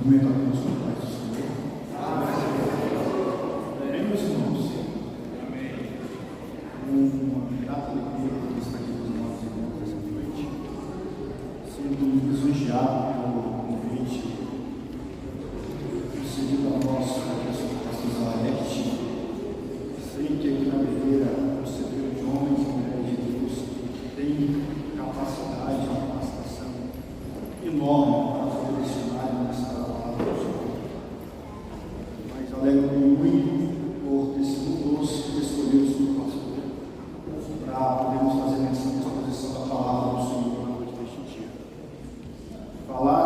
Momento apenas com o Pai do Senhor. Amém, meus irmãos? Amém. Uma grata alegria por estar aqui com os nossos irmãos essa noite. Sinto lisonjeado pelo convite concedido a nós, pastor Zaharete. Sei que aqui na Videira é um celeiro de homens e mulheres de Deus que tem capacidade, uma capacitação enorme para poder lecionar e ministrar a palavra do Senhor. Mas alegro-me muito por ter sido nos escolhidos pelo pastor para podermos fazer essa exposição da palavra do Senhor na noite deste dia. Falar a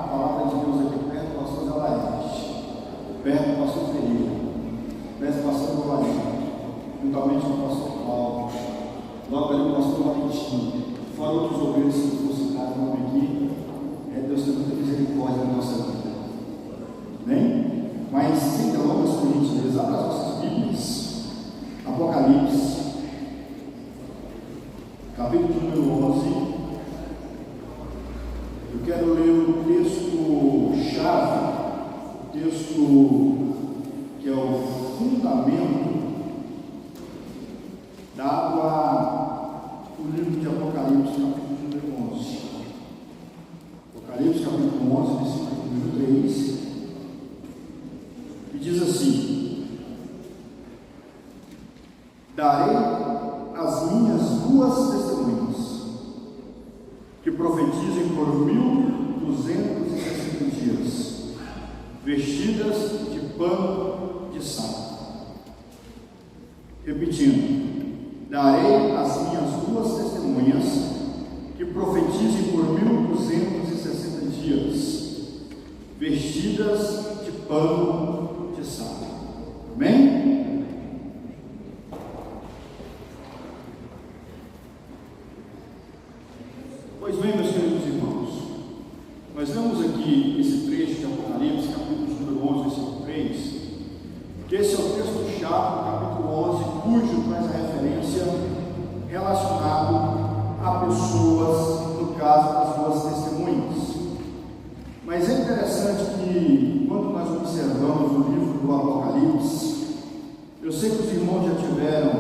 palavra de Deus aqui perto do pastor Zaharete, perto do pastor Ferreira, perto do pastor Guarani, juntamente com o pastor Paulo, logo ali o pastor Valentim, fora outros obreiros que foram citados no nome aqui. Deus tem muita misericórdia na nossa vida. Amém? Mas sem delongas, por gentileza, abra as nossas Bíblias. Apocalipse, capítulo número 11. Eu quero ler o texto-chave, o texto que é o fundamento dado ao livro de Apocalipse, capítulo número 11. Apocalipse, capítulo 11, versículo número 3, e diz assim: darei as minhas duas testemunhas, que profetizem por 1260 dias, vestidas de pano de saco. Repetindo: darei as minhas duas testemunhas, que profetizem por 1260 dias, vestidas de pano de saco. Amém? Pois bem, meus queridos irmãos, nós vemos aqui esse trecho de Apocalipse, capítulo número 11, versículo 3, que esse é o texto-chave do capítulo 11, cujo traz a referência relacionado a pessoas, no caso das duas testemunhas. Mas é interessante que, quando nós observamos o livro do Apocalipse, eu sei que os irmãos já tiveram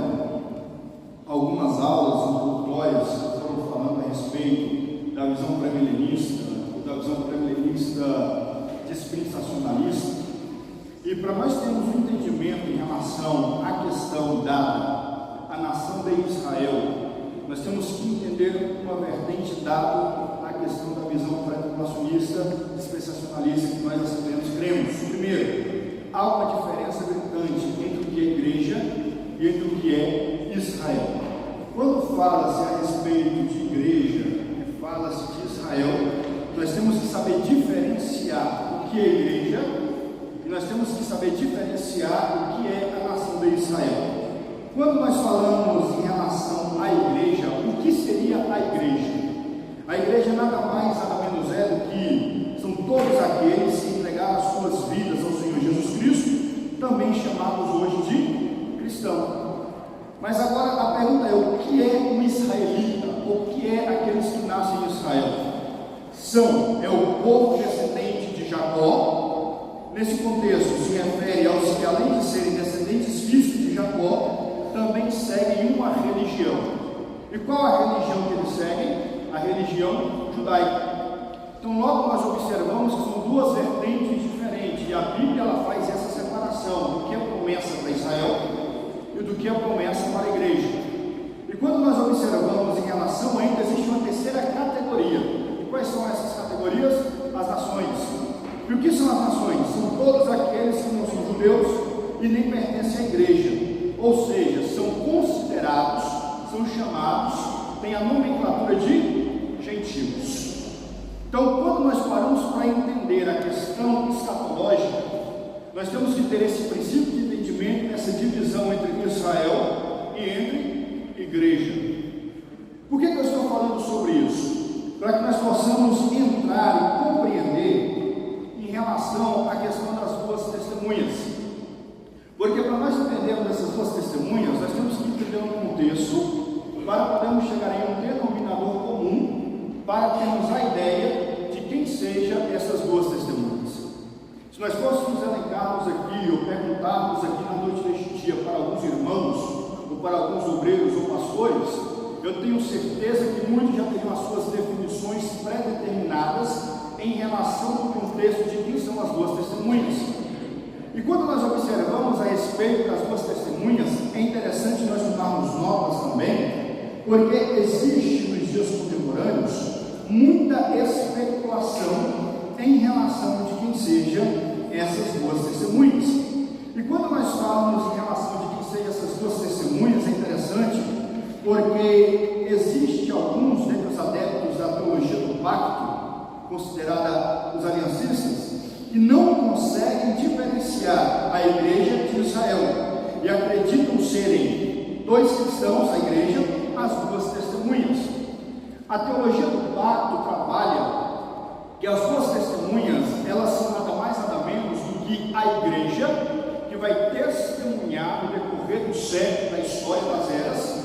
algumas aulas introdutórias que foram falando a respeito da visão pré-milenista, ou da visão pré-milenista dispensacionalista, e para nós termos um entendimento em relação à questão dada à nação de Israel, nós temos que entender uma vertente dada à questão da visão pré-tribulacionista, dispensacionalista, que nós sabemos, cremos. Primeiro, há uma diferença gritante entre o que é igreja e entre o que é Israel. Quando fala-se a respeito de igreja e fala-se de Israel, nós temos que saber diferenciar o que é igreja e nós temos que saber diferenciar o que é a nação de Israel. Quando nós falamos em relação à igreja, o que seria a igreja? A igreja nada mais, nada menos é do que são todos aqueles que entregaram as suas vidas ao Senhor Jesus Cristo, também chamados hoje de cristão. Mas agora a pergunta é: o que é um israelita? O que é aqueles que nascem em Israel? É o povo descendente de Jacó. Nesse contexto se refere aos que, além de serem descendentes físicos de Jacó, também seguem uma religião. E qual a religião que eles seguem? A religião judaica. Então logo nós observamos que são duas vertentes diferentes, e a Bíblia ela faz essa separação do que é promessa para Israel e do que é promessa para a igreja. E quando nós observamos em relação ainda, existe uma terceira categoria. E quais são essas categorias? As nações. E o que são as nações? São todos aqueles que não são judeus e nem pertencem à igreja. Ou seja, são considerados, são chamados, têm a nomenclatura de gentios. Então, quando nós paramos para entender a questão escatológica, nós temos que ter esse princípio de entendimento, essa divisão entre Israel e entre igreja. Por que eu estou falando sobre isso? Para que nós possamos entrar e compreender em relação à questão das duas testemunhas. Porque para nós entendermos essas duas testemunhas, nós temos que entender um contexto para podermos chegar em um denominador comum, para termos a ideia de quem sejam essas duas testemunhas. Se nós fôssemos elencarmos aqui, ou perguntarmos aqui na noite deste dia para alguns irmãos, ou para alguns obreiros ou pastores, eu tenho certeza que muitos já teriam as suas definições pré-determinadas em relação ao contexto de quem são as duas testemunhas. E quando nós observamos a respeito das duas testemunhas, é interessante nós tomarmos notas também, porque existe nos dias contemporâneos muita especulação em relação de quem sejam essas duas testemunhas. E quando nós falamos em relação de quem sejam essas duas testemunhas, é interessante, porque existe alguns dentre os adeptos da teologia do pacto, considerada os aliancistas, que não conseguem diferenciar a igreja de Israel, e acreditam serem dois cristãos, a igreja, as duas testemunhas. A teologia do pacto trabalha que as duas testemunhas, elas são nada mais nada menos do que a igreja, que vai testemunhar no decorrer do século, da história das eras,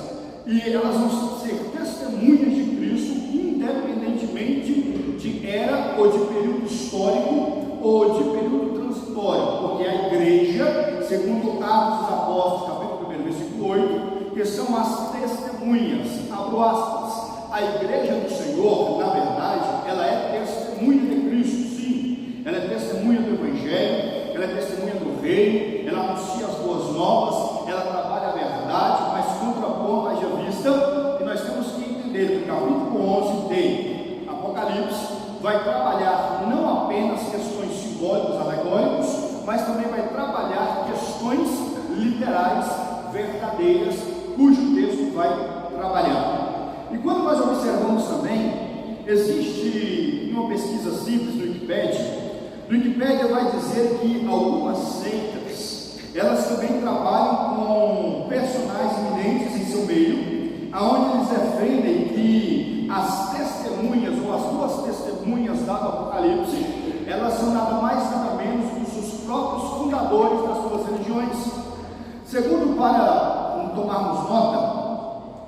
e elas vão ser testemunhas de Cristo, independentemente de era ou de período histórico ou de período transitório, porque a igreja, segundo Atos dos Apóstolos, capítulo 1, versículo 8, que são as testemunhas, abro aspas, a igreja do Senhor, na verdade, ela é testemunha de Cristo, sim, ela é testemunha do Evangelho, ela é testemunha do Reino, ela anuncia as boas novas, ela trabalha a verdade, mas contrapondo haja vista, e nós temos que entender que o capítulo 11 de Apocalipse vai trabalhar não apenas questões simbólicas, alegóricas, mas também vai trabalhar questões literais, verdadeiras, cujo texto vai trabalhar. E quando nós observamos também, existe uma pesquisa simples no Wikipédia vai dizer que algumas seitas, elas também trabalham com personagens eminentes em seu meio, aonde eles defendem que as testemunhas, ou as duas testemunhas do Apocalipse, elas são nada mais nada menos que os seus próprios fundadores das suas religiões. Segundo, para tomarmos nota,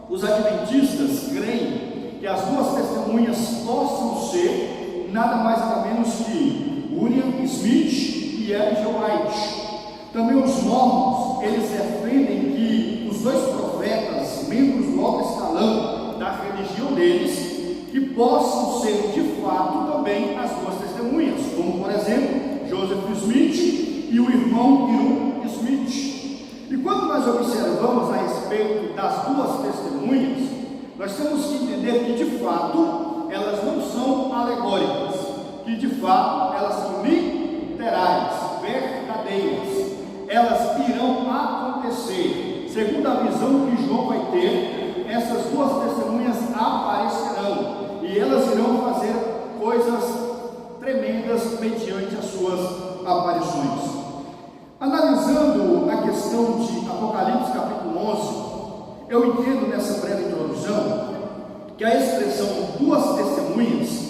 os adventistas creem que as duas testemunhas possam ser nada mais nada menos que William Smith e Ellen G. White. Também os mormons, eles defendem que os dois profetas, membros do alto escalão da religião deles, que possam ser de fato também as duas testemunhas, como por exemplo, Joseph Smith e o irmão Hugh Smith. E quando nós observamos a respeito das duas testemunhas, nós temos que entender que de fato elas não são alegóricas, que de fato elas são literais, verdadeiras, elas irão acontecer, segundo a visão que João vai ter, essas duas testemunhas aparecerão, e elas irão fazer coisas tremendas mediante as suas aparições. Analisando a questão de Apocalipse capítulo 11, eu entendo nessa breve introdução que a expressão duas testemunhas,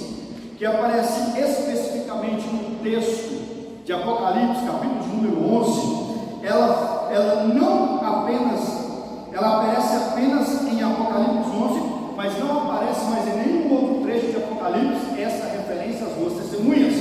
que aparece especificamente no texto de Apocalipse capítulo número 11, ela não apenas, ela aparece apenas em Apocalipse 11, mas não aparece mais em nenhum outro trecho de Apocalipse essa referência às duas testemunhas.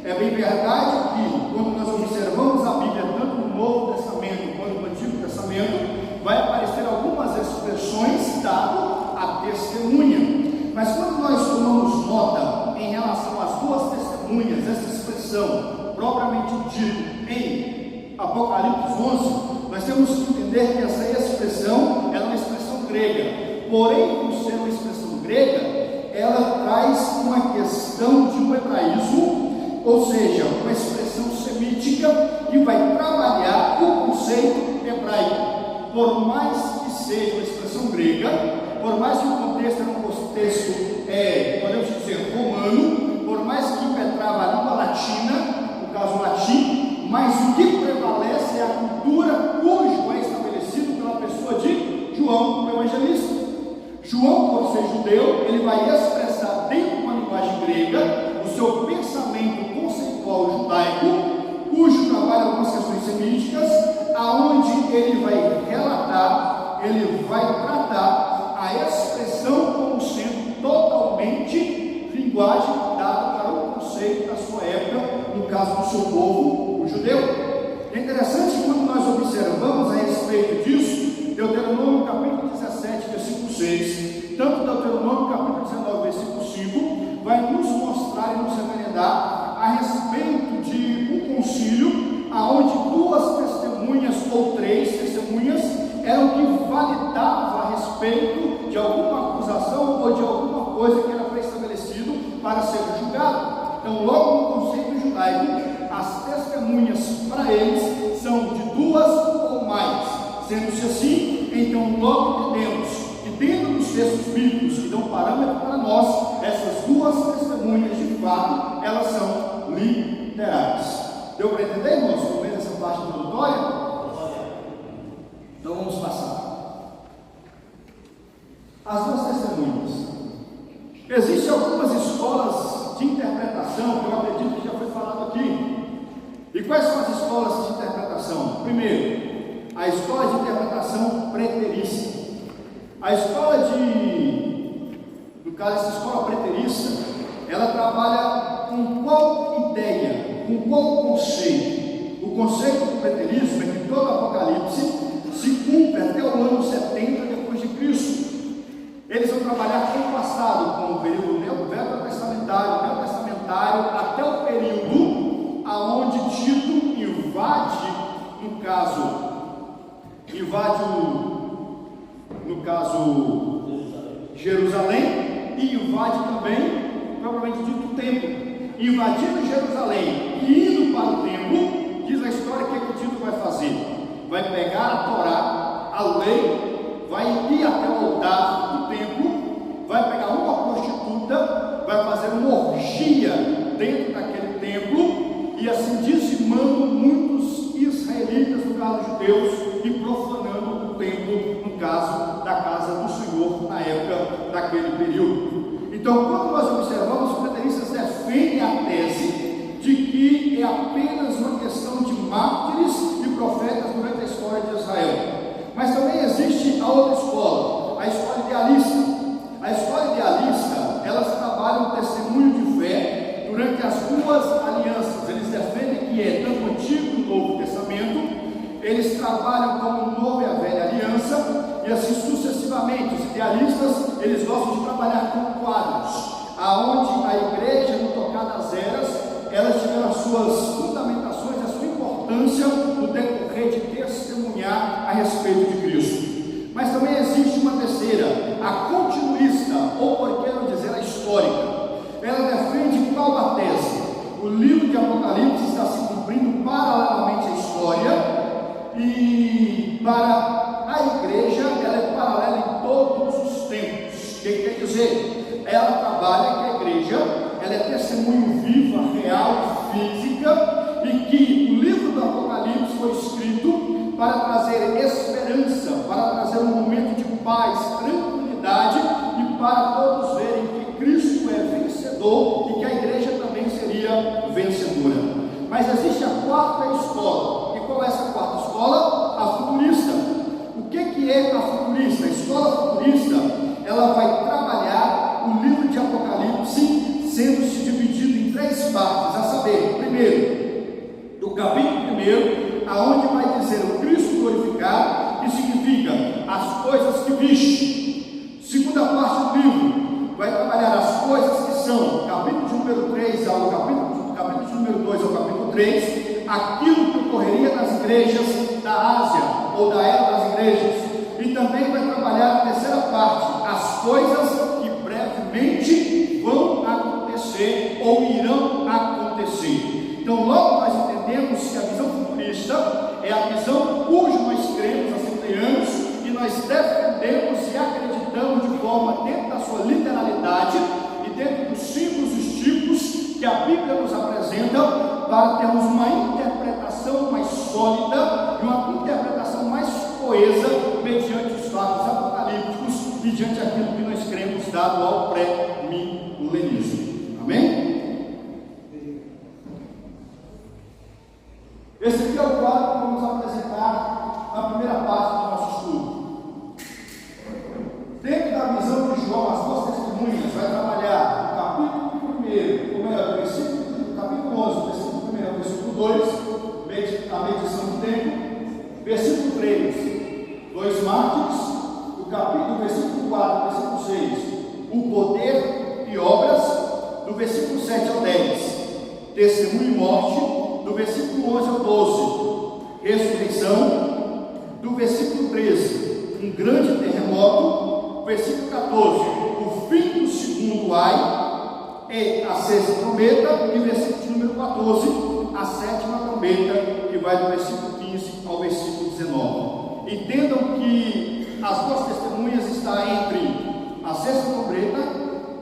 É bem verdade que, quando nós observamos a Bíblia, tanto no Novo Testamento quanto no Antigo Testamento, vai aparecer algumas expressões dado a testemunha. Mas quando nós tomamos nota em relação às duas testemunhas, essa expressão propriamente dita em Apocalipse 11, nós temos que entender que essa expressão é uma expressão grega. Porém, por ser uma expressão grega, ela traz uma questão de um hebraísmo, ou seja, uma expressão semítica que vai trabalhar o conceito hebraico. Por mais que seja uma expressão grega, por mais que o contexto é um contexto, podemos dizer, romano, por mais que impetrava a língua latina, no caso latim, mas o que prevalece é a cultura cujo é estabelecido pela pessoa de João, o evangelista. João, por ser judeu, ele vai expressar dentro de uma linguagem grega o seu pensamento conceitual judaico, cujo trabalho algumas questões semíticas, aonde ele vai relatar, ele vai tratar a expressão como sendo totalmente linguagem dada para o conceito da sua época, no caso do do seu povo, o judeu. É interessante quando nós observamos a respeito disso, Deuteronômio capítulo 17, versículo 6, tanto Deuteronômio capítulo 19, versículo 5, vai nos mostrar e nos recomendar a respeito de um concílio, aonde duas testemunhas ou três testemunhas eram que validavam a respeito de alguma acusação ou de alguma coisa que era pré-estabelecido para ser julgado. Então, logo no conceito judaico, as testemunhas para eles são de duas ou mais. Sendo-se assim, então logo entendemos que dentro dos textos bíblicos que dão parâmetro para nós, essas duas testemunhas de fato, elas são literais. Deu para entender, irmãos, pelo menos essa parte introdutória? Então vamos passar. As duas testemunhas. Existem algumas escolas de interpretação que eu acredito que já foi falado aqui. E quais são as escolas de interpretação? Primeiro, a escola de interpretação preterista. A escola no caso, essa escola preterista, ela trabalha com qual ideia, com qual conceito? O conceito do preterismo é que todo Apocalipse se cumpre até o ano 70 depois de Cristo. Eles vão trabalhar com o passado, com o período veterotestamentário, neotestamentário, até o período aonde Tito invade Jerusalém, e invade também, provavelmente dito, o templo. Invadindo Jerusalém e indo para o templo, diz a história que Tito vai fazer. Vai pegar a Torá, a lei, vai ir até o altar do templo, vai pegar uma prostituta, vai fazer uma orgia dentro daquele templo, e assim dizimando muitos israelitas, no caso judeus, e profanando o templo, no caso da casa do Senhor, na época daquele período. Então, quando nós observamos, os preteristas defendem a tese de que é apenas uma questão de mártires e profetas durante a história de Israel. Mas também existe a outra escola, a escola idealista. A escola idealista, elas trabalham o testemunho de fé durante as duas alianças. Eles defendem que é tanto o Antigo e o Novo Testamento. Eles trabalham com o Novo e a Velha Aliança, e assim sucessivamente. Os idealistas, eles gostam de trabalhar com quadros, aonde a igreja, no tocar das eras, elas tiveram as suas fundamentações, a sua importância no decorrer de testemunhar a respeito de Cristo. Mas também existe uma terceira, a continuista, ou por que não dizer a histórica. Ela defende qual a tese? O livro de Apocalipse está se cumprindo paralelamente à história, e para a igreja ela é paralela em todos os tempos. O que quer dizer? Ela trabalha que a igreja ela é testemunho viva, real, física, e que o livro do Apocalipse foi escrito para trazer esperança, para trazer um momento de paz, tranquilidade, e para todos verem que Cristo é vencedor e que a igreja também seria vencedora. Mas existe a quarta escola. E qual é essa quarta escola? A futurista. O que é a futurista? A escola futurista, ela vai trabalhar o livro de Apocalipse sendo-se dividido em três partes, a saber, primeiro, do capítulo 1, aonde vai dizer o Cristo glorificado, que significa as coisas que viste. Segunda parte do livro vai trabalhar as coisas que são, capítulo de número 3 ao capítulo de número 2 ao capítulo 3, aquilo que ocorreria nas igrejas da Ásia, ou da era das igrejas. E também vai trabalhar a terceira parte, as coisas que brevemente vão acontecer ou irão acontecer. Então logo nós entendemos que a visão futurista é a visão cujo nós cremos, assembleanos, e nós defendemos e acreditamos de forma dentro da sua literalidade e dentro dos símbolos e os tipos que a Bíblia nos apresenta, para termos uma interpretação mais sólida e uma interpretação mais coesa mediante os fatos apocalípticos e diante daquilo que nós cremos dado ao pré-milenismo. Amém? Esse aqui é o quadro que vamos apresentar na primeira parte do nosso estudo. Dentro da visão de João, as duas testemunhas vai trabalhar o capítulo 1, capítulo 11, versículo 1 ao versículo versículo 7 ao 10, testemunho e morte, do versículo 11 ao 12, ressurreição, do versículo 13, um grande terremoto, versículo 14, o fim do segundo ai, e a sexta trombeta, e versículo número 14, a sétima trombeta, que vai do versículo 15 ao versículo 19. Entendam que as duas testemunhas estão entre a sexta trombeta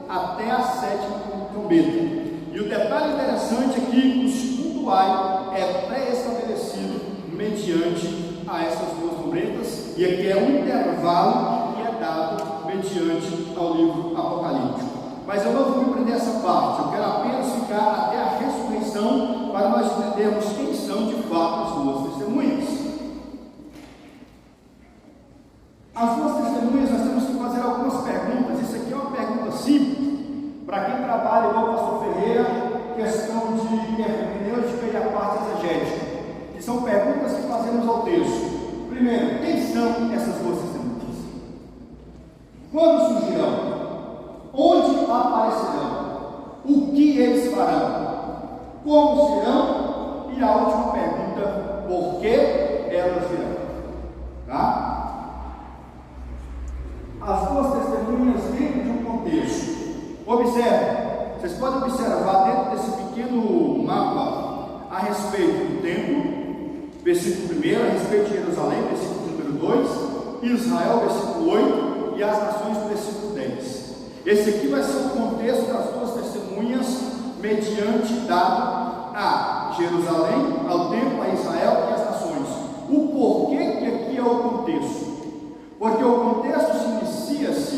até a sétima trombeta. E o detalhe interessante é que o segundo ai é pré-estabelecido mediante a essas duas trombetas, e aqui é um intervalo que é dado mediante ao livro apocalíptico. Mas eu não vou me prender essa parte, eu quero apenas ficar até a ressurreição para nós entendermos quem são de fato as duas testemunhas. As duas testemunhas, nós temos que fazer algumas perguntas. Isso aqui é uma pergunta simples para quem trabalha igual o pastor Ferreira, questão de hermenêutica e a parte exegética, que são perguntas que fazemos ao texto. Primeiro, quem são essas duas testemunhas? Quando surgirão? Onde aparecerão? O que eles farão? Como serão? E a última pergunta, por que elas virão? Tá? As duas testemunhas dentro de um contexto. Observe, vocês podem observar dentro desse pequeno mapa a respeito do templo, versículo 1, a respeito de Jerusalém, versículo número 2, Israel, versículo 8, e as nações, versículo 10. Esse aqui vai ser o contexto das duas testemunhas, mediante dado a Jerusalém, ao templo, a Israel e às nações. O porquê que aqui é o contexto? Porque o contexto se inicia-se,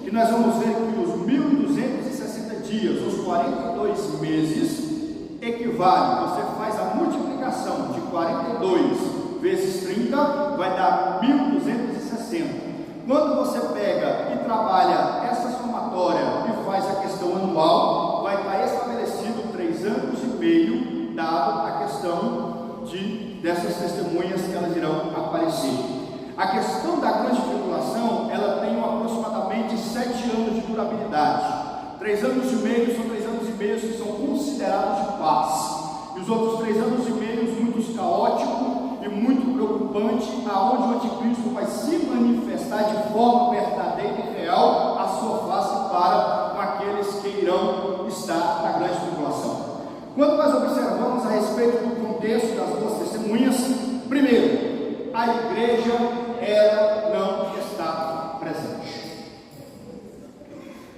que nós vamos ver que os 1260 dias, os 42 meses, equivale, você faz a multiplicação de 42 vezes 30, vai dar 1260. Quando você pega e trabalha essa somatória e faz a questão anual, vai estar estabelecido 3 anos e meio, dado a questão dessas testemunhas que elas irão aparecer. A questão da grande tribulação, ela tem aproximadamente 7 anos de durabilidade. 3 anos e meio são 3 anos e meio que são considerados de paz. E os outros 3 anos e meio muito caóticos e muito preocupante, aonde o anticristo vai se manifestar de forma verdadeira e real a sua face para com aqueles que irão estar na grande tribulação. Quando nós observamos a respeito do contexto das duas testemunhas, primeiro, a igreja ela não está presente.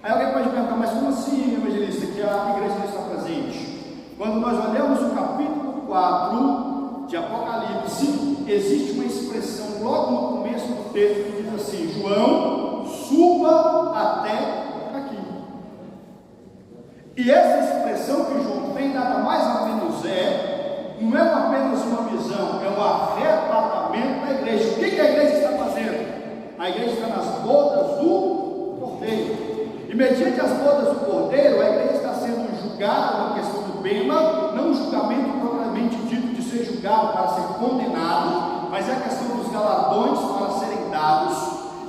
Aí alguém pode perguntar, mas como assim, evangelista, que a igreja não está presente? Quando nós olhamos o capítulo 4 de Apocalipse, existe uma expressão logo no começo do texto que diz assim: João, suba até aqui. E essa expressão que João tem, nada mais ou menos não é apenas uma visão, é um arrebatamento da igreja. O que a igreja está fazendo? A igreja está nas bodas do Cordeiro. E mediante as bodas do Cordeiro, a igreja está sendo julgada na questão do bema, não um julgamento propriamente dito de ser julgado para ser condenado, mas é a questão dos galardões para serem dados.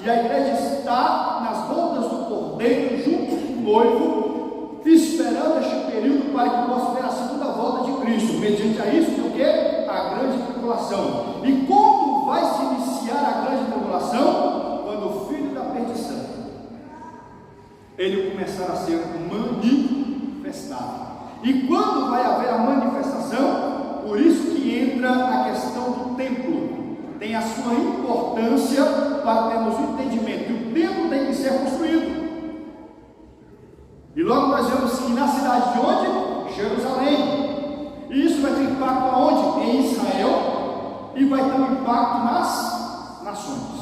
E a igreja está nas bodas do Cordeiro, junto com o noivo, esperando este período para que possa ter a segunda volta de Cristo. Mediante a isso, o que? A grande tribulação. E quando vai se iniciar a grande tribulação? Quando o filho da perdição ele começar a ser manifestado. E quando vai haver a manifestação, por isso que entra a questão do templo, tem a sua importância para termos o entendimento que o templo tem que ser construído. E logo nós vemos que na cidade de onde? Jerusalém. E isso vai ter impacto aonde? Em Israel, e vai ter um impacto nas nações.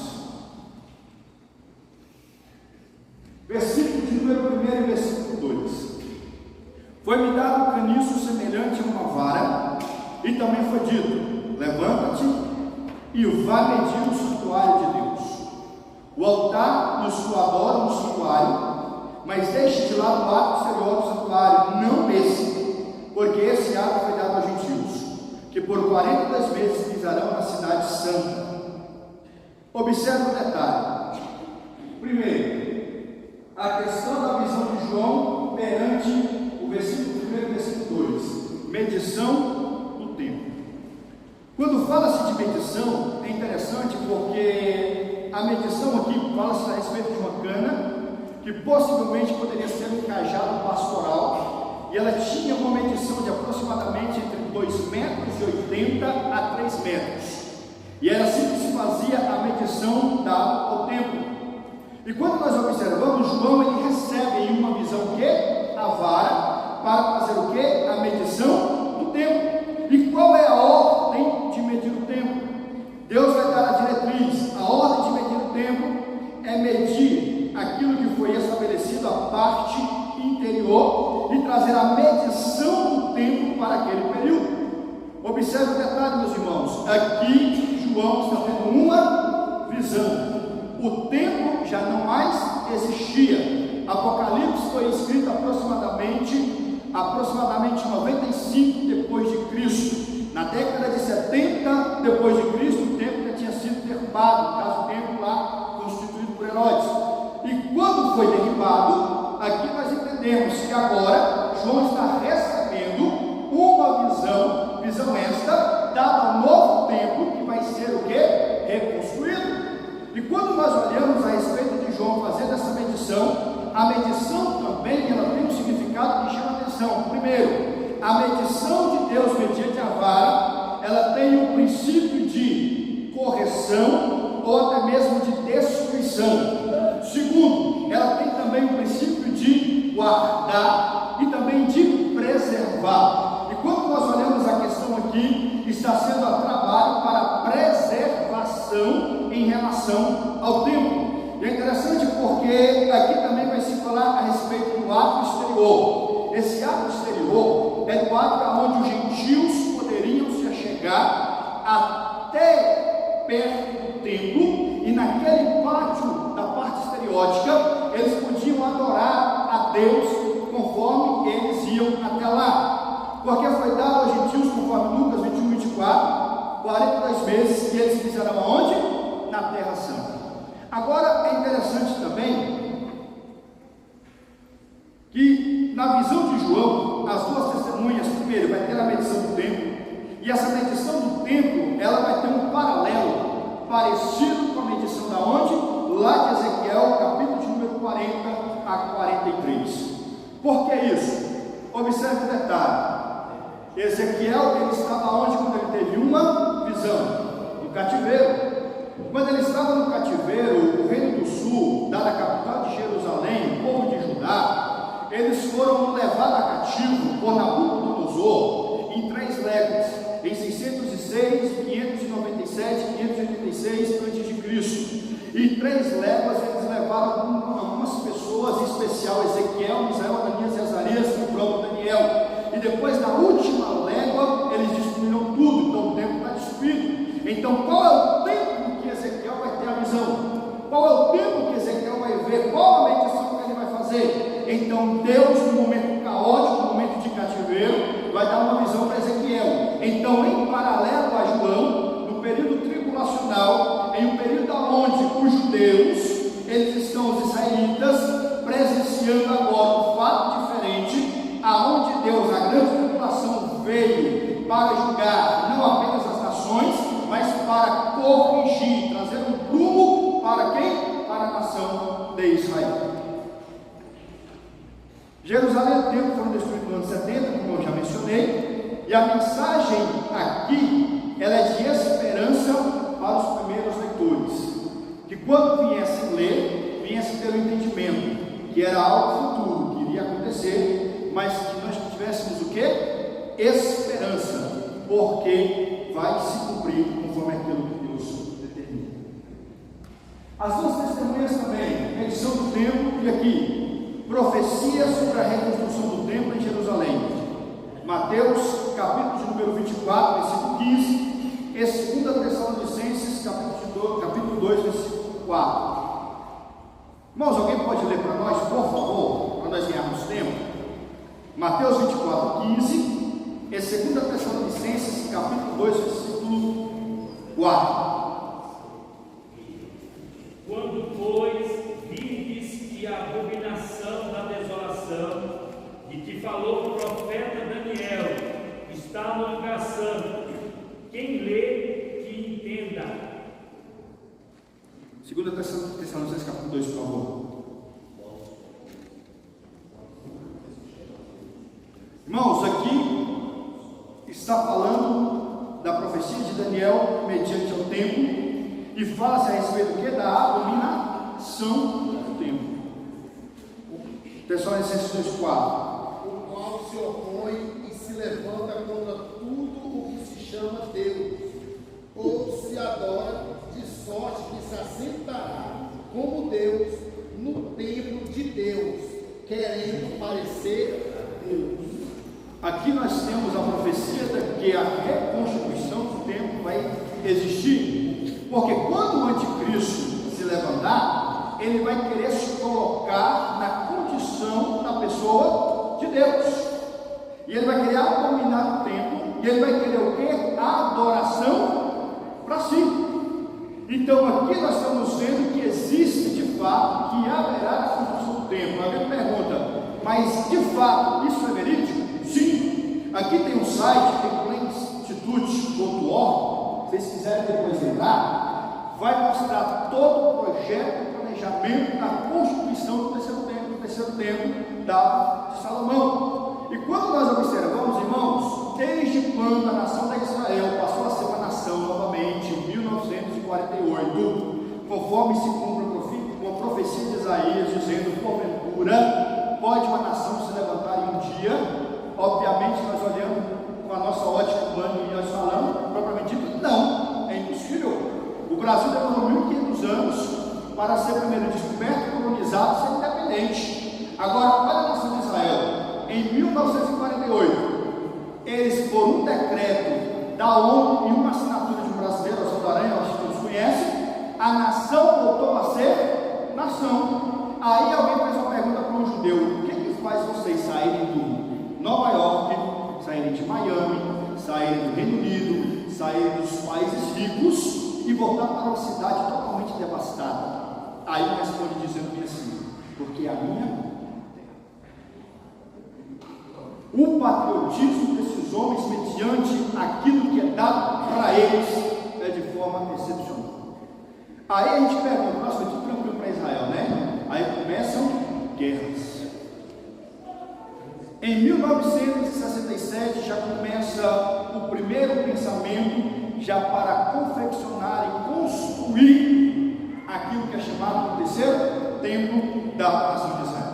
Versículo de número 1 e versículo 2. Foi-me dado um caniço semelhante a uma vara, e também foi dito: levanta-te e vá medir o santuário de Deus, o altar nos que adoram no santuário, mas deixe de lado o ato exterior do santuário, não esse, porque esse ato foi dado aos gentios, que por 42 meses pisarão na cidade santa. Observe o detalhe. Primeiro, a questão da visão de João perante o versículo 1 e o versículo 2. Medição do tempo. Quando fala-se de medição, é interessante porque a medição aqui fala-se a respeito de uma cana que possivelmente poderia ser um cajado pastoral, e ela tinha uma medição de aproximadamente entre 2,80 metros a 3 metros, e era assim que se fazia a medição dada ao tempo. E quando nós observamos, João ele recebe em uma visão o quê? A vara, para fazer o quê? A medição do tempo. E qual é a ordem de medir o tempo? Deus vai dar a diretriz. A ordem de medir o tempo é medir aquilo que foi estabelecido, a parte interior, e trazer a medição do tempo para aquele período. Observe o detalhe, meus irmãos. Aqui João está tendo uma visão. O tempo já não mais existia. Apocalipse foi escrito aproximadamente 95 depois de Cristo. Na década de 70 depois de Cristo, o tempo já tinha sido derrubado, no caso o tempo lá constituído por Herodes. E quando foi derrubado, aqui nós entendemos que agora João está recebendo uma visão esta, dada ao novo tempo, que vai ser o quê? Reconstruído. E quando nós olhamos a respeito de João fazendo essa medição, a medição também ela tem um significado que chama atenção. Primeiro, a medição de Deus mediante a vara, ela tem um princípio de correção ou até mesmo de destruição. Segundo, ela tem também um princípio de guardar e também de preservar. E quando nós olhamos a questão aqui, está sendo a trabalho para preservação em relação ao tempo. E é interessante porque aqui também vai se falar a respeito do ato exterior. Esse ato exterior é do ato onde os gentios poderiam se achegar até perto do templo, e naquele pátio da parte exteriótica eles podiam adorar a Deus conforme eles iam até lá, porque foi dado aos gentios, conforme Lucas 21, 24, 42 meses, e eles fizeram aonde? Na Terra Santa. Agora é interessante também que na visão de João, as duas testemunhas, primeiro vai ter a medição do tempo, e essa medição do tempo, ela vai ter um paralelo parecido com a medição da onde? Lá de Ezequiel, capítulo de número 40 a 43. Por que isso? Observe o detalhe. Ezequiel, ele estava onde quando ele teve uma visão? No cativeiro. Quando ele estava no cativeiro, o reino do sul, da capital de Jerusalém, o povo de Judá, eles foram levados a cativo por Nabucodonosor em 3 léguas, em 606, 597 e 586 a.C. E 3 léguas eles levaram algumas pessoas, em especial Ezequiel, Misael, Ananias e Azarias, e o próprio Daniel. E depois da última légua, eles destruíram tudo, então o templo está destruído. Então qual é o tempo que Ezequiel vai ter a visão? Qual é o tempo que Ezequiel vai ver? Qual a medição que ele vai fazer? Então Deus, no momento caótico, no momento de cativeiro, vai dar uma visão para Ezequiel. Então, em paralelo a João, no período tribulacional, em um período onde os judeus, eles estão, os israelitas, presenciando agora um fato diferente, aonde Deus, a grande tribulação, veio para julgar não apenas as nações, mas para corrigir, trazer um prumo para quem? Para a nação de Israel. Jerusalém e o templo foram destruídos no ano 70, como eu já mencionei, e a mensagem aqui, ela é de esperança para os primeiros leitores, que quando viessem ler, viessem ter o entendimento, que era algo futuro, que iria acontecer, mas que nós tivéssemos o quê? Esperança, porque vai se cumprir conforme aquilo que Deus determina. As duas testemunhas também, medição do tempo, e aqui, profecia sobre a reconstrução do templo em Jerusalém. Mateus, capítulo de número 24, versículo 15, e 2 Tessalonicenses, capítulo 2, versículo 4. Irmãos, alguém pode ler para nós, por favor, para nós ganharmos tempo? Mateus 24, 15, e 2 Tessalonicenses, capítulo 2, versículo 4. Quando, pois, vides que a abominação da desolação, de que falou santo. Quem lê, que entenda. 2 Tessalonicenses capítulo 2, por favor. Irmãos, aqui está falando da profecia de Daniel mediante o tempo, e fala-se a respeito do que? Da abominação do tempo. Tessalonicenses 2,4. O qual se opõe e se levanta contra tudo o que se chama Deus, ou se adora, de sorte que se assentará como Deus no templo de Deus, querendo parecer Deus. Aqui nós temos a profecia de que a reconstituição do templo vai existir, porque quando o anticristo se levantar, ele vai querer se colocar na condição da pessoa de Deus, e ele vai querer abominar o templo, e ele vai querer o que? A adoração para si. Então aqui nós estamos vendo que existe de fato, que haverá a reconstrução do templo. Alguém pergunta, mas de fato isso é verídico? Sim, aqui tem um site, temploinstitute.org, se vocês quiserem depois entrar, vai mostrar todo o projeto, o planejamento da constituição do terceiro templo de Salomão. E quando nós observamos, irmãos, desde quando a nação de Israel passou a ser uma nação novamente, em 1948, conforme se cumpre com a profecia de Isaías, dizendo, porventura, pode uma nação se levantar em um dia? Obviamente, nós olhando com a nossa ótica humana e nós falamos, propriamente dito, não, é impossível. O Brasil demorou 1500 anos para ser primeiro descoberto, colonizado e ser independente. Agora, olha a nação de Israel, em 1948, eles, por um decreto da ONU e uma assinatura de um brasileiro, Oswaldo Aranha, acho que todos conhecem, a nação voltou a ser nação. Aí alguém fez uma pergunta para um judeu: o que faz vocês saírem do Nova York, saírem de Miami, saírem do Reino Unido, saírem dos países ricos e voltar para uma cidade totalmente devastada? Aí ele responde dizendo assim: porque a minha terra. O patriotismo desses homens mediante aquilo que é dado para eles é de forma excepcional. Aí a gente pergunta, nossa, foi tudo tranquilo para Israel, né? Aí começam guerras. Em 1967 já começa o primeiro pensamento já para confeccionar e construir aquilo que é chamado do terceiro templo da nação de Israel.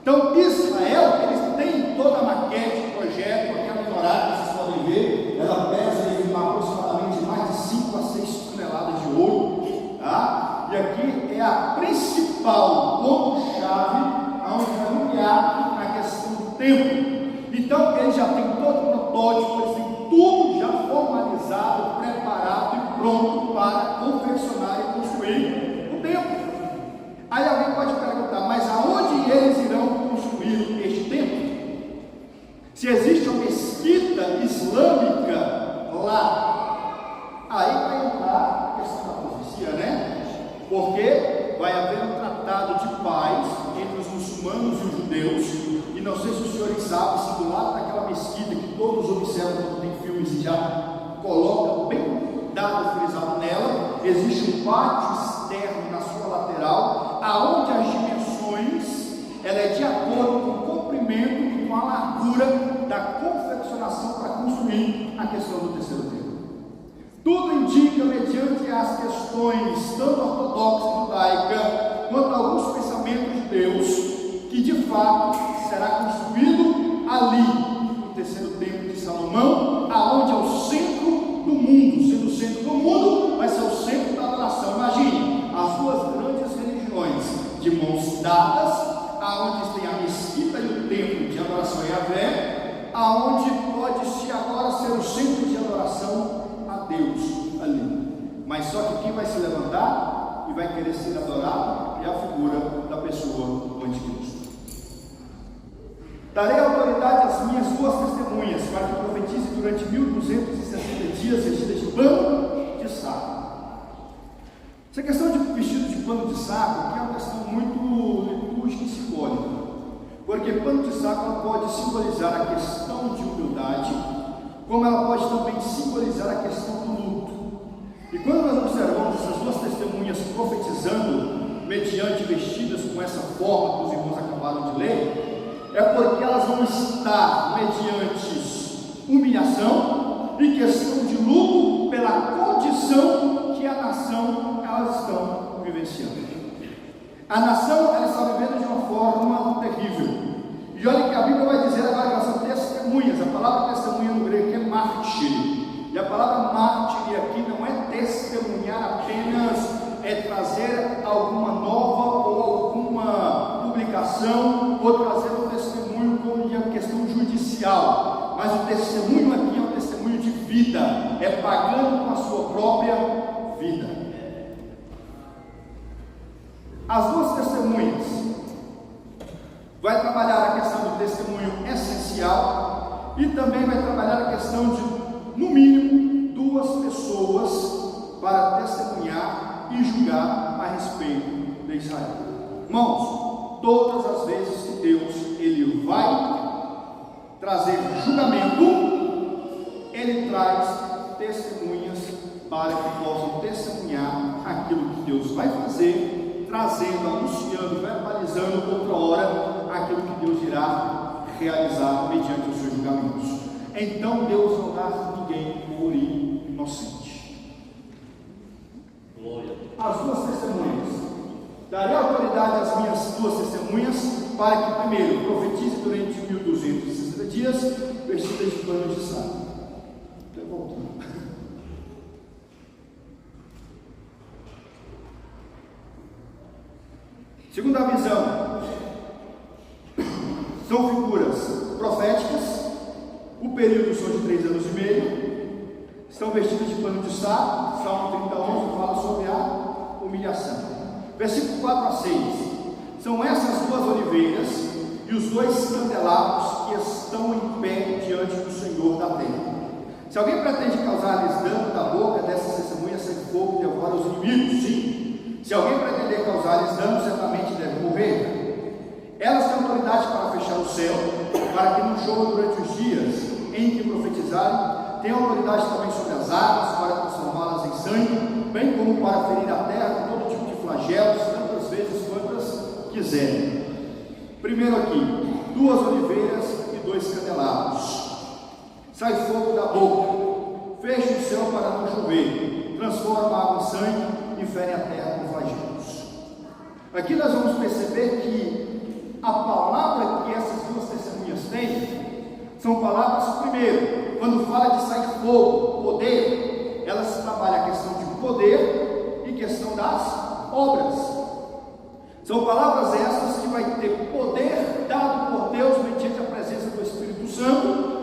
Então Israel, eles têm toda a maquete, o projeto, aquela menorá que vocês podem ver, ela pesa aproximadamente mais de 5 a 6 toneladas de ouro, tá? E aqui é a principal ponto-chave onde vai nomear a questão do templo. Então eles já têm todo o protótipo, eles têm tudo já formalizado, preparado e pronto para confeccionar e construir o templo. Aí alguém pode perguntar, mas aonde eles irão construir este templo? Se existe uma mesquita islâmica lá, aí vai entrar a questão da profecia, né? Porque vai haver um tratado de paz entre os muçulmanos e os judeus, e não sei se os senhores sabem, se do lado daquela mesquita que todos observam quando tem filmes e já colocam bem dado frisado nela, existe um pátio externo na sua lateral, aonde as dimensões ela é de acordo com o comprimento e com a largura da confeccionação para construir a questão do terceiro templo. Tudo indica, mediante as questões tanto ortodoxa e judaica, quanto alguns pensamentos de Deus, que de fato será construído ali, no terceiro templo de Salomão, aonde é o centro do mundo. Sendo o centro do mundo, vai ser o centro da adoração. Imagine as duas grandes religiões de mãos dadas, aonde tem a mesquita e o templo de adoração a Yahvé, aonde pode-se agora ser o centro de adoração a Deus ali. Mas só que quem vai se levantar e vai querer ser adorado é a figura da pessoa do anticristo. Darei autoridade às minhas duas testemunhas para que profetize durante 1260 dias vestidas de pano de saco. Essa questão de vestido de pano de saco é uma questão muito litúrgica e simbólica, porque pano de saco pode simbolizar a questão de humildade, como ela pode também simbolizar a questão do luto. E quando nós observamos essas duas testemunhas profetizando, mediante vestidas com essa forma que os irmãos acabaram de ler, é porque elas vão estar mediante humilhação e questão de luto pela condição que a nação elas estão vivenciando. A nação ela está vivendo de uma forma terrível. E olha que a Bíblia vai dizer agora que elas são testemunhas. A palavra testemunha no grego é mártir. E a palavra mártir aqui não é testemunhar apenas, é trazer alguma nova ou alguma publicação, ou trazer um testemunho como de uma questão judicial. Mas o testemunho aqui é um testemunho de vida, é pagando com a sua própria vida. As duas testemunhas vai trabalhar a questão do testemunho essencial e também vai trabalhar a questão de, no mínimo, 2 pessoas para testemunhar e julgar a respeito de Israel. Irmãos, todas as vezes que Deus ele vai trazer julgamento, ele traz testemunhas para que possam testemunhar aquilo que Deus vai fazer, trazendo, anunciando, verbalizando outra hora aquilo que Deus irá realizar mediante os seus julgamentos. Então Deus não dá ninguém por inocente. Glória. As 2 testemunhas. Darei autoridade às minhas 2 testemunhas para que primeiro profetize durante 1260 dias, vestidas de pano de saco. Estou voltando. Segunda visão, são figuras proféticas, o período são de 3 anos e meio, estão vestidas de pano de saco. Salmo 30:11 fala sobre a humilhação. Versículo 4 a 6, são essas 2 oliveiras e os 2 candelabros que estão em pé diante do Senhor da terra. Se alguém pretende causar-lhes dano da boca dessas testemunhas, sai fogo e devora os inimigos. Sim. Se alguém pretender causar-lhes dano, certamente deve morrer. Elas têm autoridade para fechar o céu, para que não chova durante os dias em que profetizarem. Têm autoridade também sobre as águas, para transformá-las em sangue, bem como para ferir a terra com todo tipo de flagelos, tantas vezes quantas quiserem. Primeiro aqui, 2 oliveiras e 2 candelabros. Sai fogo da boca, fecha o céu para não chover, transforma a água em sangue e fere a terra com flagelos. Aqui nós vamos perceber que a palavra que essas 2 testemunhas têm são palavras, primeiro, quando fala de sair fogo, poder, elas trabalham a questão de poder e questão das obras. São palavras essas que vai ter poder dado por Deus mediante a presença do Espírito Santo,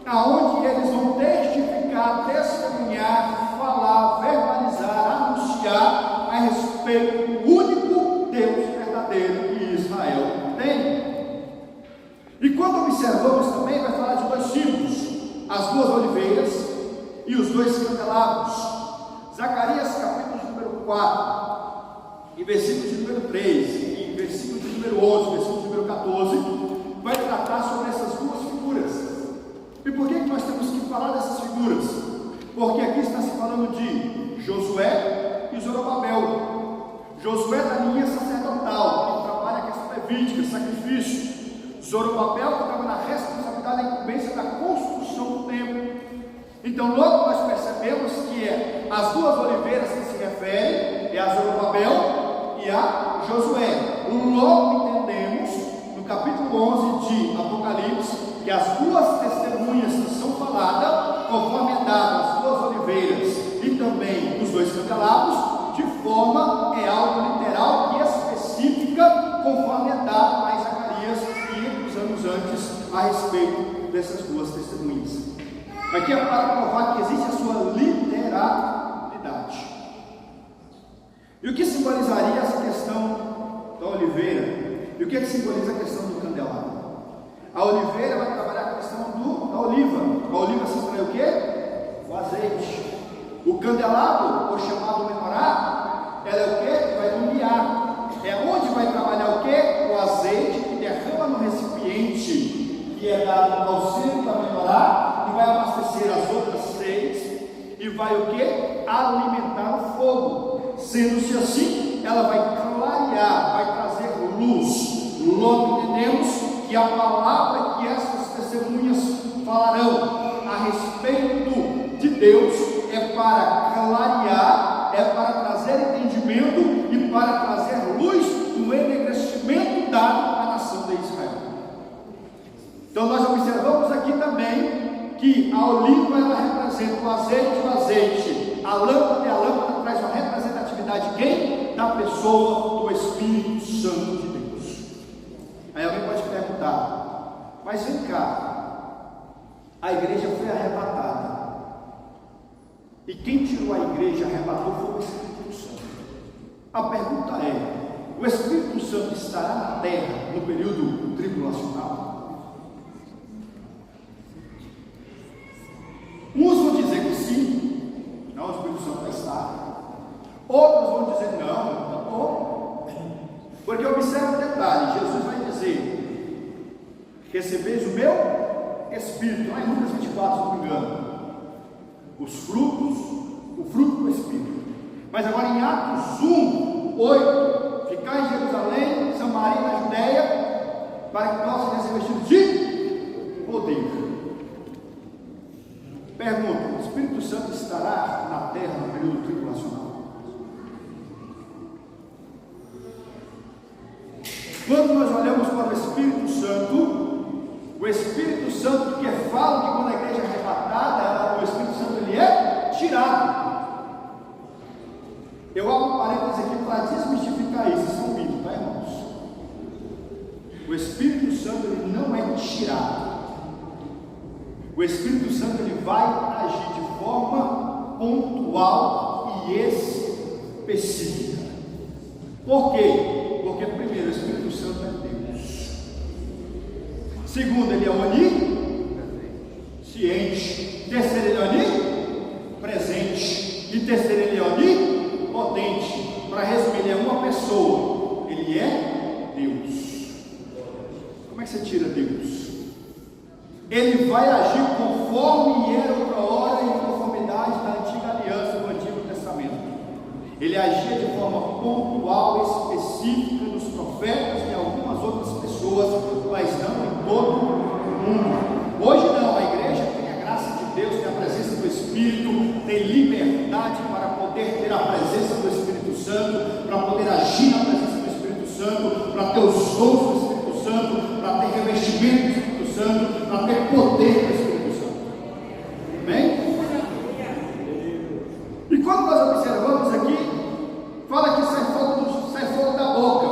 aonde eles vão testificar, testemunhar, falar, verbalizar, anunciar a respeito do único Deus verdadeiro que Israel tem. E quando observamos também, vai falar de 2 símbolos, as 2 oliveiras e os 2 candelabros. Zacarias capítulo número 4, e versículo de número 3, e versículo de número 11, versículo de número 14, vai tratar sobre essas 2 figuras. E por que nós temos que falar dessas figuras? Porque aqui está se falando de Josué e Zorobabel. Josué da linha sacerdotal, que trabalha a questão levítica, sacrifício. Zorobabel que estava na responsabilidade da incumbência da construção do templo. Então logo nós percebemos que as 2 oliveiras que se referem é a Zorobabel e a Josué. Logo entendemos no capítulo 11 de Apocalipse que as 2 testemunhas que são faladas, conforme é dado as 2 oliveiras e também os 2 candelabros, de forma algo literal e específica, conforme é dado a Zacarias 500 anos antes a respeito dessas 2 testemunhas. Aqui é para provar que existe a sua literalidade. E o que simbolizaria essa questão da oliveira? E o que simboliza a questão do candelabro? A oliveira vai trabalhar a questão da oliva. A oliva simboliza o quê? O azeite. O candelabro, ou chamado menorá, ela é o quê? Vai iluminar. É onde vai trabalhar o quê? O azeite que derrama no recipiente que é dado ao centro da menorá e vai abastecer vai o quê? Alimentar o fogo. Sendo-se assim, ela vai clarear, vai trazer luz. Logo entendemos que a palavra que essas testemunhas falarão a respeito de Deus é para clarear, é para trazer entendimento e para trazer luz no enegrecimento dado à nação de Israel. Então nós observamos aqui também que a oliva ela representa o azeite, a lâmpada traz uma representatividade de quem? Da pessoa do Espírito Santo de Deus. Aí alguém pode perguntar, mas vem cá, a igreja foi arrebatada, e quem tirou a igreja, arrebatou, foi o Espírito Santo. A pergunta é, o Espírito Santo estará na terra no período tribulacional? Uns vão dizer que sim, não, o Espírito Santo vai estar. Outros vão dizer não. Porque observe o detalhe, Jesus vai dizer, recebeis o meu Espírito, lá em Lucas 24, se não me engano, os frutos, o fruto do Espírito. Mas agora em Atos 1, 8, ficar em Jerusalém, Samaria e na Judéia, para que nós sejamos revestidos de poder. Pergunta, o Espírito Santo estará na terra no período tribulacional? Quando nós olhamos para o Espírito Santo que fala que quando a igreja é arrebatada, o Espírito Santo ele é tirado. Eu abro um parênteses aqui para desmistificar isso, isso é um mito, tá, irmãos? O Espírito Santo ele não é tirado. O Espírito Santo ele vai agir de forma pontual e específica. Por quê? Porque primeiro o Espírito Santo é Deus. Segundo, ele é onisciente. Terceiro, ele é onipresente. E terceiro, ele é onipotente. Para resumir, ele é uma pessoa. Ele é Deus. Como é que você tira Deus? Ele vai agir conforme era outra hora, em conformidade da antiga aliança, do Antigo Testamento. Ele agia de forma pontual, específica nos profetas e algumas outras pessoas, mas não em todo o mundo. Hoje não, a igreja tem a graça de Deus, tem a presença do Espírito, tem liberdade para poder ter a presença do Espírito Santo, para poder agir na presença do Espírito Santo, para ter os dons do Espírito Santo, para ter revestimento do Espírito Santo, para ter poder do Espírito Santo. Amém? E quando nós observamos aqui, fala que sai fogo da boca.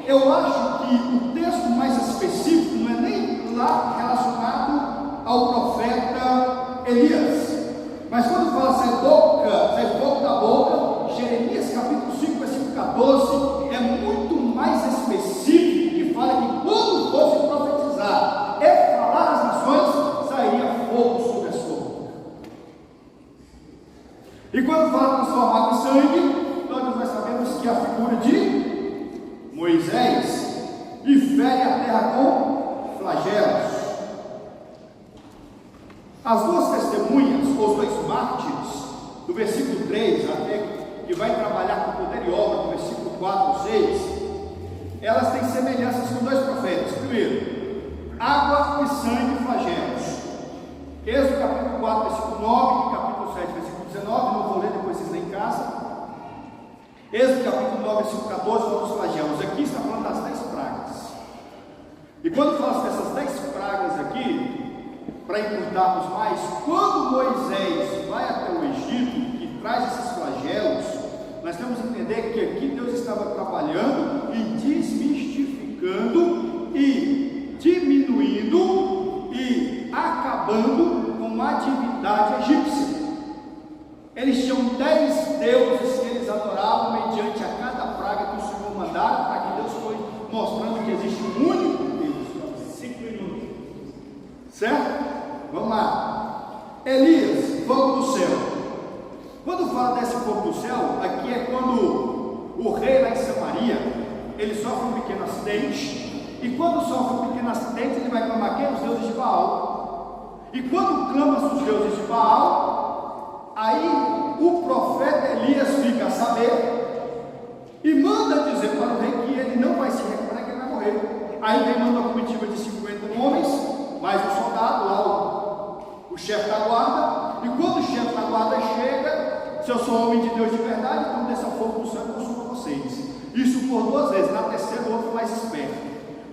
Eu acho que o texto mais específico não é nem lá relacionado ao profeta Elias, mas quando fala sai fogo da boca, Jeremias capítulo 5, versículo 14, é muito mais específico, que fala que quando fosse profetizar e falar às nações, sairia fogo sobre a sua boca. E quando fala transformado em sangue, nós sabemos que a figura de Moisés e fere a terra com flagelos. As duas testemunhas, os dois mártires, do versículo 3 até que vai trabalhar com poder e obra, do versículo 4 e 6, elas têm semelhanças com dois profetas. Primeiro, água e sangue e flagelos. Êxodo capítulo 4, versículo 9 e capítulo 7, versículo 19, não vou ler, depois vocês leem em casa. Êxodo capítulo 9, versículo 14, fala dos flagelos. Aqui está falando das 10 pragas. E quando fala dessas 10 pragas aqui, para encurtarmos mais, quando Moisés vai até o Egito e traz esses flagelos, nós temos que entender que aqui Deus estava trabalhando e desmistificando e diminuindo e acabando com a divindade egípcia. Eles tinham 10 deuses que eles adoravam mediante a cada praga que o Senhor mandava, para que Deus foi mostrando que existe um único Deus. 5 minutos. Certo? Vamos lá. Elias, fogo do céu. Quando fala desse fogo do céu, aqui é quando o rei lá em Samaria, ele sofre um pequeno acidente, e quando sofre um pequeno acidente, ele vai clamar quem? Os deuses de Baal. E quando clama os deuses de Baal, a Aí o profeta Elias fica a saber e manda dizer para o rei que ele não vai se recuperar, que ele vai morrer. Aí vem, manda uma comitiva de 50 homens, mais um soldado, lá o chefe da guarda. E quando o chefe da guarda chega, se eu sou homem de Deus de verdade, então desça fogo do céu e consuma vocês. Isso por 2 vezes. Na terceira, o outro mais esperto.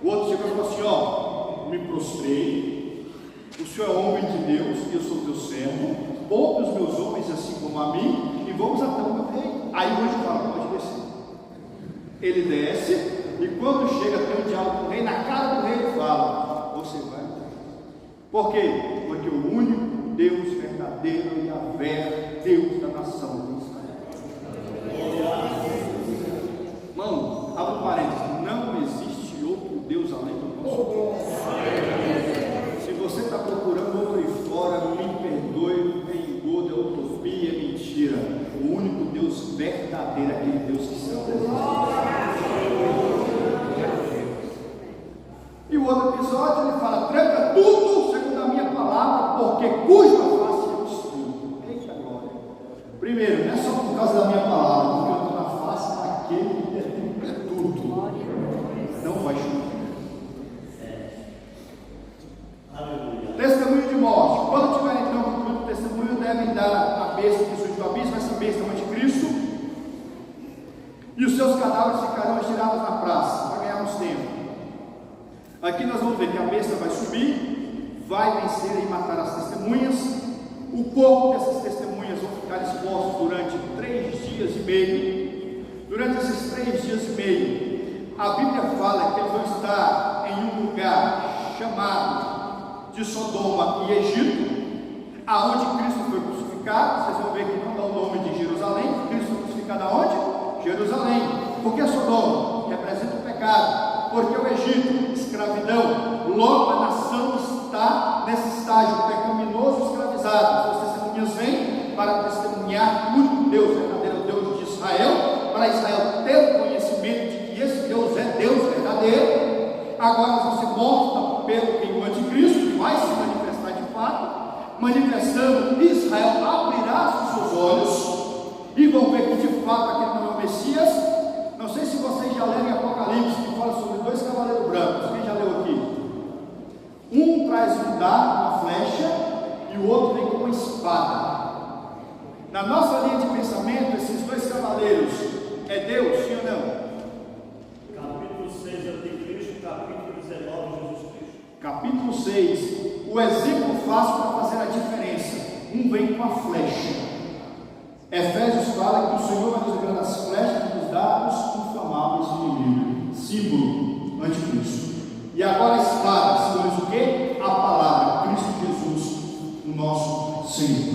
O outro chegou e falou assim: ó, me prostrei, o senhor é homem de Deus, e eu sou teu servo, poupe os meus homens assim como a mim, e vamos até o meu rei. Aí o anjo fala: pode descer. Ele desce, e quando chega, tem um diálogo com o rei, na cara do rei ele fala: você vai. Por quê? Porque o único Deus verdadeiro, Yahvé, Deus da nação de Israel. Irmão, abre parênteses, não existe outro Deus além do nosso. Se você está procurando outro aí fora, me perdoe, é engodo, é utopia, é mentira. O único Deus verdadeiro é aquele Deus que se E o outro episódio ele fala: tranca tudo segundo a minha palavra, porque cuja face eu estou. Eita glória! Primeiro, não é só por causa da minha palavra, porque eu estou na face daquele que é tudo. Não vai chover. Testemunho de morte. Quando tiver então concluído o testemunho, devem dar a besta que surge do abismo. Essa besta é o anticristo, e os seus cadáveres ficarão atirados na praça, para ganharmos tempo. Aqui nós vamos ver que a besta vai subir, vai vencer e matar as testemunhas. O corpo dessas testemunhas vão ficar expostos durante 3 dias e meio. Durante esses 3 dias e meio, a Bíblia fala que eles vão estar em um lugar chamado de Sodoma e Egito, aonde Cristo foi crucificado. Vocês vão ver que não dá o nome de Jerusalém. Cristo foi crucificado aonde? Jerusalém. Por que Sodoma? Representa o pecado. Porque o Egito, escravidão. Logo a nação está nesse estágio pecaminoso, escravizado. As testemunhas vêm para testemunhar o único Deus verdadeiro, o Deus de Israel, para Israel ter o conhecimento de que esse Deus é Deus verdadeiro. Agora nós vamos ser mortos pelo que o anticristo, que vai se manifestar de fato, manifestando. Israel abrirá os seus olhos e vão ver que de fato aquele não é o Messias. Não sei se vocês já leram em Apocalipse, que fala sobre 2 cavaleiros brancos. Quem já leu aqui? Um traz um dardo, uma flecha, e o outro vem com uma espada. Na nossa linha de pensamento, esses 2 cavaleiros é Deus, sim ou não? Capítulo 6, Anticristo, capítulo 19, Jesus Cristo. Capítulo 6, o exemplo fácil para fazer a diferença. Um vem com a flecha. Efésios fala que o Senhor vai nos livrar das flechas e dos dardos inflamáveis do inimigo. Símbolo, anticristo. E agora a espada, simboliza o quê? A palavra, Cristo Jesus, o nosso Senhor.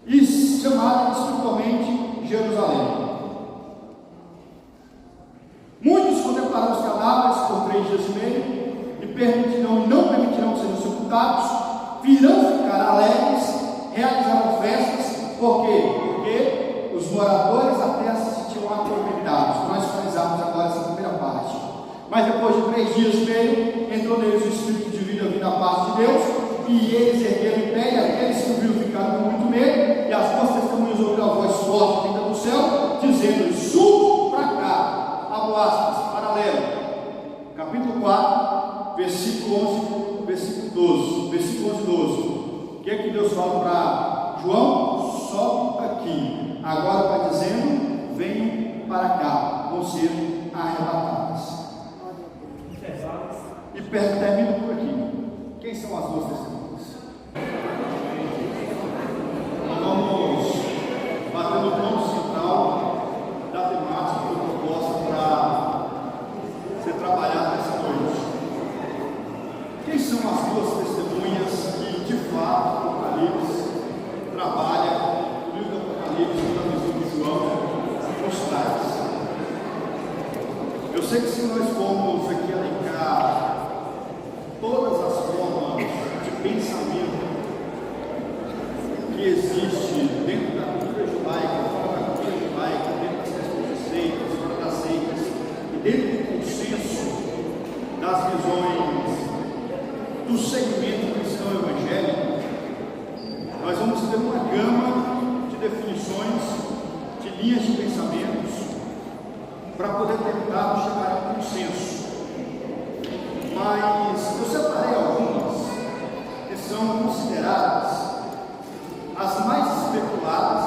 E chamada espiritualmente Jerusalém. Muitos contemplarão os cadáveres por 3 dias e meio e não permitirão que sejam sepultados, virão ficar alegres, realizarão festas. Por quê? Porque os moradores da terra se sentiam atormentados. Nós finalizamos agora essa primeira parte. Mas depois de 3 dias e meio, entrou neles o Espírito Divino vindo da parte de Deus, e eles ergueram em pé, e aqueles que o viram ficaram com muito medo, e as 2 testemunhas ouviram a voz forte vinda do céu, dizendo: subo para cá. Abro aspas, paralelo. Capítulo 4, versículo 11, versículo 12. Versículo 11 e 12. O que é que Deus fala para João? Sobe aqui. Agora está dizendo: venham para cá, vão ser arrebatadas. E termina por aqui. Quem são as 2 testemunhas? Nós vamos bater no ponto central da temática que eu proposta para ser trabalhada nessa noite. Quem são as 2 testemunhas que de fato o Apocalipse trabalha, o livro do Apocalipse, na visão de João, nos traz? Eu sei que se nós formos aqui elencar todas as formas de pensamento que existe dentro da cultura judaica, fora da cultura judaica, dentro das questões de seitas, fora das seitas, e dentro do consenso das visões do segmento cristão evangélico, nós vamos ter uma gama de definições, de linhas de pensamentos, para poder tentar chegar a um consenso. Mas eu separei algumas que são consideradas as mais especuladas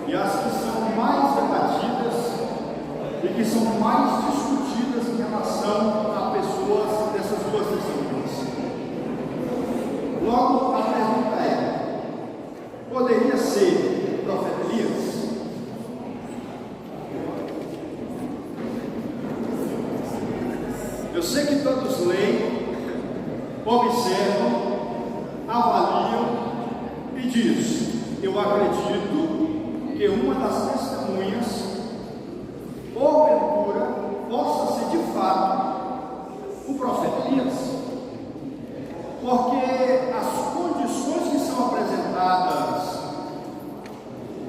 e as que são mais debatidas e que são mais discutidas em relação a pessoas dessas duas testemunhas. Logo, a pergunta é: poderia ser o profeta Elias? Eu sei que todos leem, observam, avaliam e dizem: eu acredito que uma das testemunhas, porventura, possa ser de fato o profeta Elias, porque as condições que são apresentadas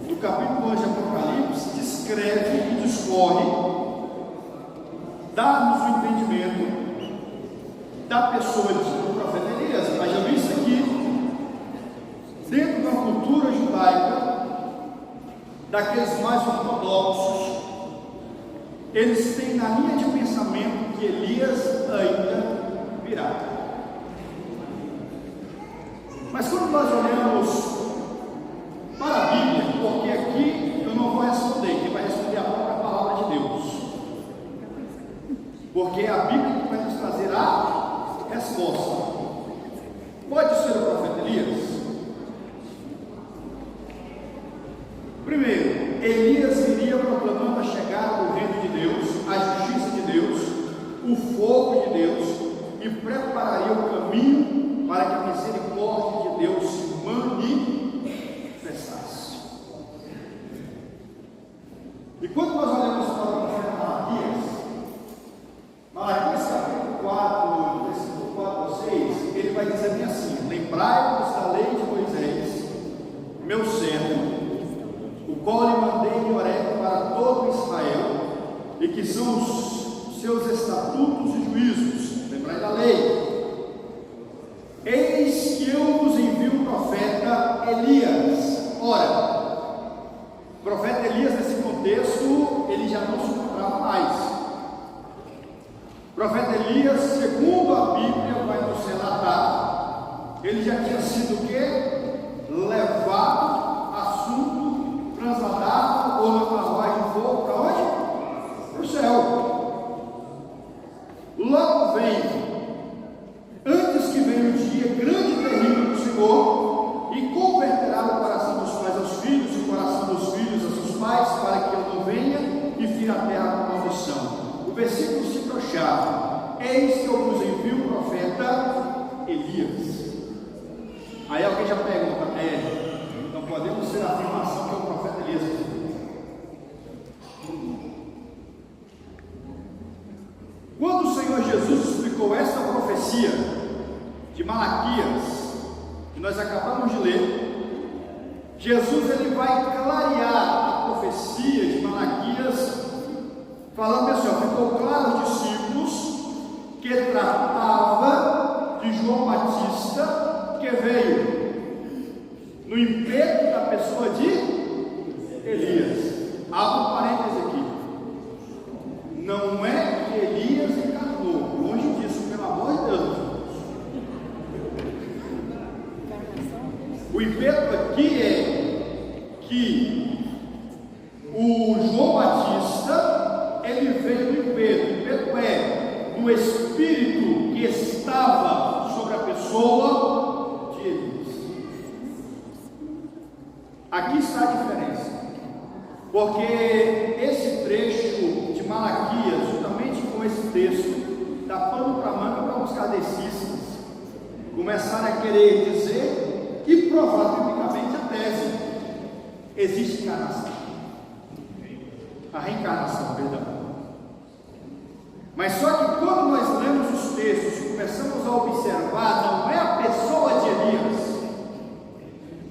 no capítulo 11 de Apocalipse descreve e discorre, dá-nos o entendimento da pessoa do profeta Elias. Mas já vi isso aqui, dentro da cultura judaica, daqueles mais ortodoxos, eles têm na linha de pensamento que Elias ainda virá. Mas quando nós olhamos para a Bíblia, porque aqui eu não vou responder, quem vai responder a própria palavra de Deus, porque é a Bíblia que vai nos trazer a resposta. Pode ser o profeta Elias? Primeiro, Elias viria proclamando a chegada do reino de Deus, a justiça de Deus, o fogo de Deus, e prepararia o caminho para que a misericórdia de Deus se manifestasse. E quando nós olhamos para o profeta Malaquias capítulo 4, versículo 4 a 6, ele vai dizer bem assim: lembrai-vos da lei de Moisés, meu servo, o qual lhe mandei em Horebe para todo Israel, e que são os seus estatutos e juízos. Lembrai da lei. Eis que eu vos envio o profeta Elias. Ora, o profeta Elias, nesse contexto, ele já não se encontrava mais. O profeta Elias, segundo a Bíblia vai nos relatar, ele já tinha sido o quê? Levado, assunto, transladado, ou na carruagem de fogo, para onde? Para o céu. Logo vem, antes que venha o dia grande e terrível do Senhor, e converterá o coração dos pais aos filhos, e o coração dos filhos a seus pais, para que eu não venha e fira a terra com maldição. O versículo se chave: eis que eu vos envio o profeta Elias. Aí alguém já pergunta: não podemos ser a afirmação que é o profeta Elias? Quando o Senhor Jesus explicou esta profecia de Malaquias, que nós acabamos de ler, Jesus ele vai clarear a profecia de Malaquias, falando assim: ficou claro aos discípulos que tratava de João Batista, que veio no impeto da pessoa de Elias. Abra um parênteses aqui: não é que Elias encarnou, longe disso, pelo amor de Deus. O impeto aqui é que o João Batista, ele veio do impeto. O impeto é do espírito que estava sobre a pessoa de Elias. Aqui está a diferença, porque esse trecho de Malaquias, juntamente com esse texto, dá pano para manga para os catecistas começarem a querer dizer e provar biblicamente a tese: existe encarnação, a reencarnação, perdão. Mas só que quando nós lemos os textos e começamos a observar, não é a pessoa de Elias,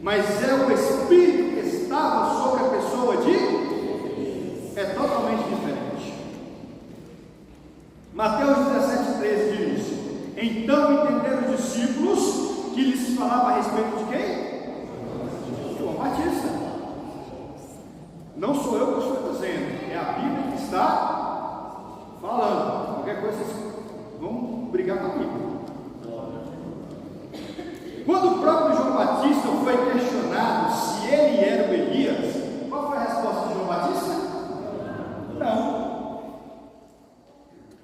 mas é o espírito que estava sobre a pessoa de Elias. É totalmente diferente. Mateus 17,13 diz: então entenderam os discípulos que lhes falava a respeito de quem? Não sou eu que estou dizendo, é a Bíblia que está falando. Qualquer coisa vocês vão brigar comigo. Quando o próprio João Batista foi questionado se ele era o Elias, qual foi a resposta de João Batista? Não.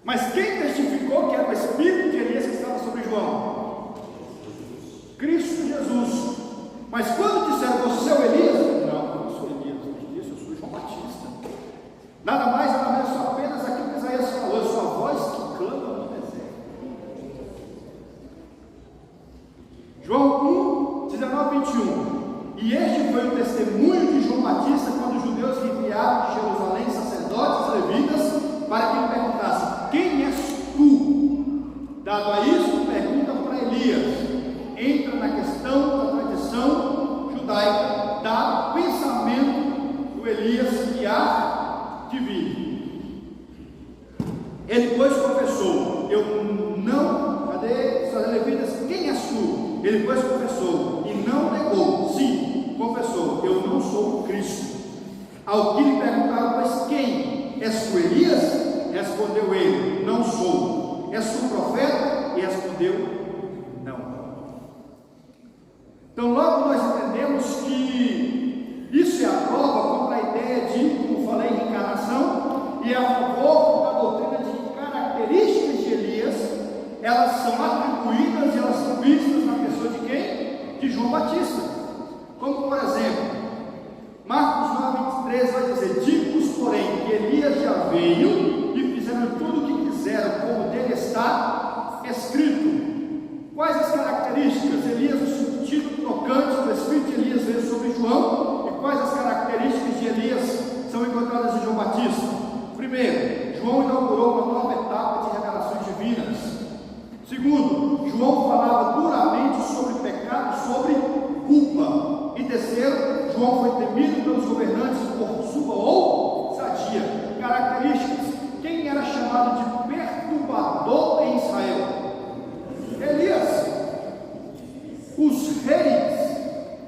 Mas quem testificou que era o Espírito de Elias que estava sobre João? Cristo Jesus. Mas quando disseram, você é o Elias? Não, eu não sou Elias, eu sou João Batista. Nada mais, nada menos, só apenas aquilo que Isaías falou, eu sou a voz que clama no deserto. João 1, 19, 21. E este foi o testemunho de João Batista quando os judeus lhe enviaram de Jerusalém sacerdotes e levitas para que lhe perguntassem, quem és tu? Dado a isso, pergunta para Elias. Entra na questão da tradição judaica, dado o pensamento do Elias que há de vir. Ele, pois, confessou, eu não, cadê os levitas, quem és tu? Ele, pois, confessou, e não negou, sim, confessou, eu não sou o Cristo. Ao que lhe perguntaram, pois, quem? És tu Elias? Respondeu ele, não sou. És tu profeta? E respondeu, não. Então logo nós entendemos que isso é a prova contra a ideia de, como falei, reencarnação, e é a favor da doutrina de que características de Elias, elas são atribuídas e elas são vistas na pessoa de quem? De João Batista. Como por exemplo, Marcos 9, 23 vai dizer, digo-vos porém que Elias já veio e fizeram tudo o que quiseram, como dele está escrito. Quais as características? Elias, no sentido tocante do Espírito de Elias veio sobre João, e quais as características de Elias são encontradas em João Batista? Primeiro, João inaugurou uma nova etapa de revelações divinas. Segundo, João falava duramente sobre pecado, sobre culpa. E terceiro, João foi temido pelos governantes por sua ousadia. Características: quem era chamado de perturbador em Israel? Elias. Os reis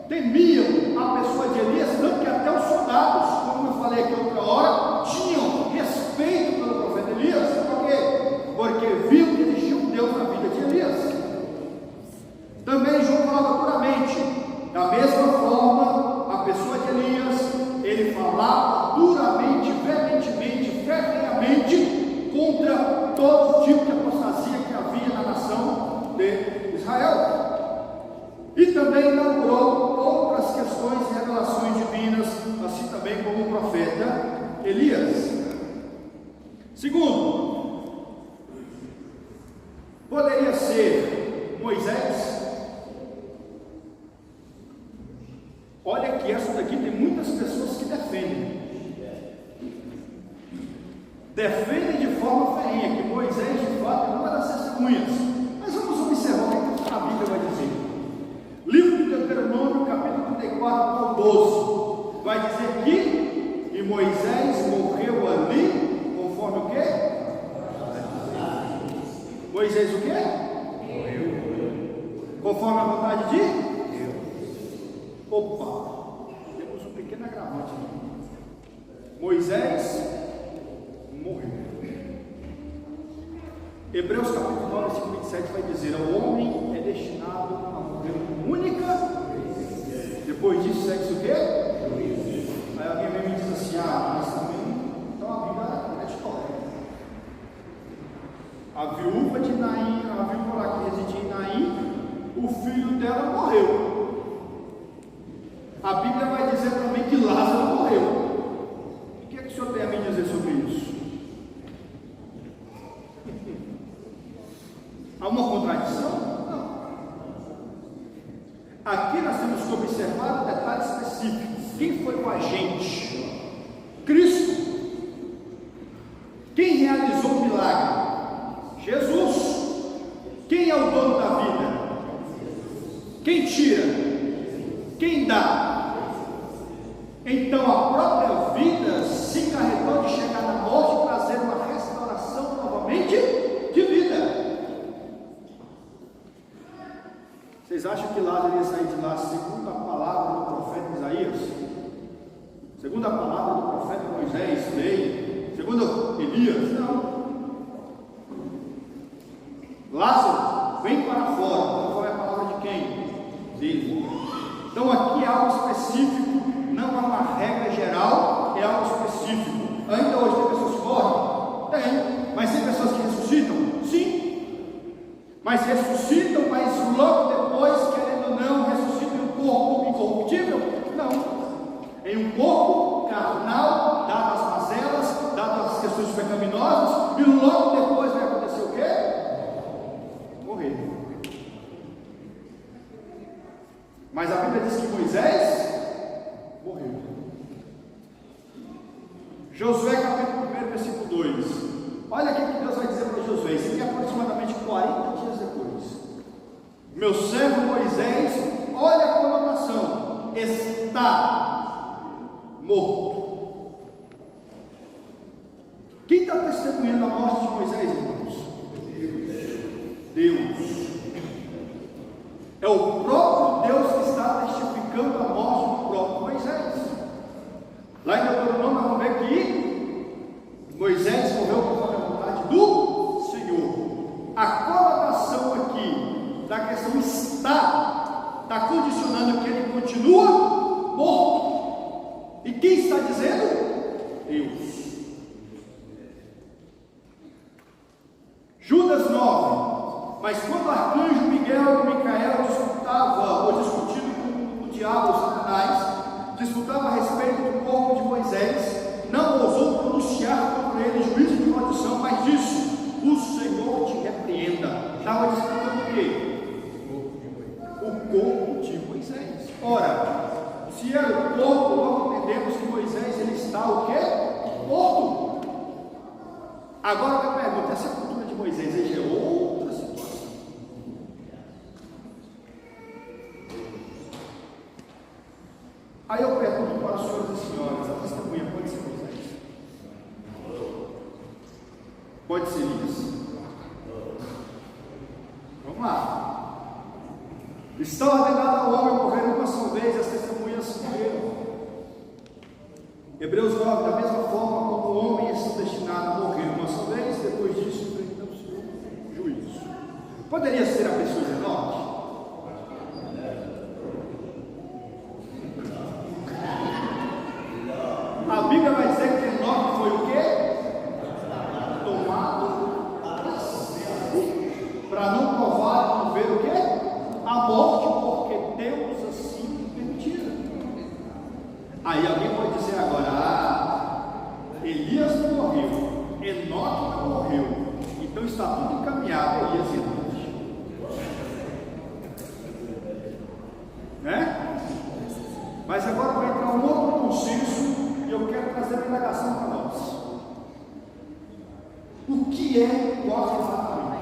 temiam a pessoa de Elias, tanto que até os soldados, como eu falei aqui outra hora, tinham respeito pelo profeta Elias. Por quê? Porque viam que existia um Deus na vida de Elias. Também João falava duramente. Da mesma forma, a pessoa de Elias, ele falava duramente, veementemente, ferrenhamente contra todo tipo de apostasia que havia na nação de Israel. E também inaugurou outras questões e revelações divinas, assim também como o profeta Elias. Segundo, poderia ser Moisés. Olha que essa daqui tem muitas pessoas que defendem de forma ferrenha que Moisés de fato é uma das testemunhas. Mas vamos observar o que a Bíblia vai dizer. Livro de Deuteronômio, capítulo 34, 12, vai dizer que e Moisés morreu ali, conforme o quê? Moisés o quê? Morreu. Conforme a vontade de Deus. Opa, temos um pequeno agravante aqui. Moisés morreu. Hebreus capítulo 9, versículo 27 vai dizer: o homem é destinado a morrer única, depois disso segue o quê? Aí alguém vem me diz assim: mas também, então a vida é história. A viúva de Naim, a viúva lá que residia em Naim, o filho dela morreu. A Bíblia vai dizer também que Lázaro morreu. O que é que o senhor tem a me dizer sobre isso? Há uma contradição? Não. Aqui nós temos que observar um detalhe específico. Quem foi o agente? Cristo. Quem realizou o milagre? Jesus. Quem é o dono da vida? Quem tira? Moisés, lei, segundo Elias, não. Lázaro, vem para fora. Qual é a palavra de quem? Dele. Então aqui é algo específico, não é uma regra geral, é algo específico. Ainda hoje tem pessoas que morrem? Tem. Mas tem pessoas que ressuscitam? Sim. Mas ressuscitam, mas logo depois, querendo ou não, ressuscitam em um corpo incorruptível? Não. Em um corpo carnal, dado as mazelas, dado as questões pecaminosas, e logo depois vai acontecer o quê? Morrer. Mas a Bíblia diz que Moisés morreu. Josué capítulo 1, versículo 2. Olha aqui o que Deus vai dizer para Josué. Isso aqui é aproximadamente 40 dias depois. Meu servo Moisés, olha a conotação, está morto. Quem está testemunhando a morte de Moisés, irmãos? Deus. É o próprio Deus que está testificando a morte do próprio Moisés. Lá em Deuteronômio vamos ver que Moisés morreu conforme a vontade do Senhor. A conotação aqui da questão está condicionando que ele continua morto. E quem está dizendo? Deus. Judas 9. Mas quando o arcanjo Miguel e Micael disputavam, ou discutindo com o diabo, Satanás, disputava a respeito do corpo de Moisés, não ousou pronunciar contra ele juízo de maldição, mas disse: o Senhor te repreenda. Estava disputando o quê? O corpo de Moisés. Ora, se era o corpo, logo entendemos que Moisés ele está o quê? Morto. Agora eu pergunto, a sepultura de Moisés é outra situação. Aí eu pergunto para os senhores e senhoras, a testemunha pode ser Moisés? Pode ser isso? Vamos lá. Está ordenado ao homem morrer uma só vez, as testemunhas morreram. Hebreus 9, da mesma forma como o homem está destinado a morrer uma só vez, depois disso enfrenta o seu juízo. Poderia ser a pessoa de Enoque? A Bíblia vai dizer que Enoque foi o quê? Tomado para não provar, não ver o quê? A morte, porque Deus assim permitiu. Aí alguém pode dizer agora: Elias não morreu, Enoque não morreu, então está tudo encaminhado, Elias e Enoque, né? Mas agora vai entrar um outro consenso. E eu quero trazer a indagação para nós. O que é o arrebatamento?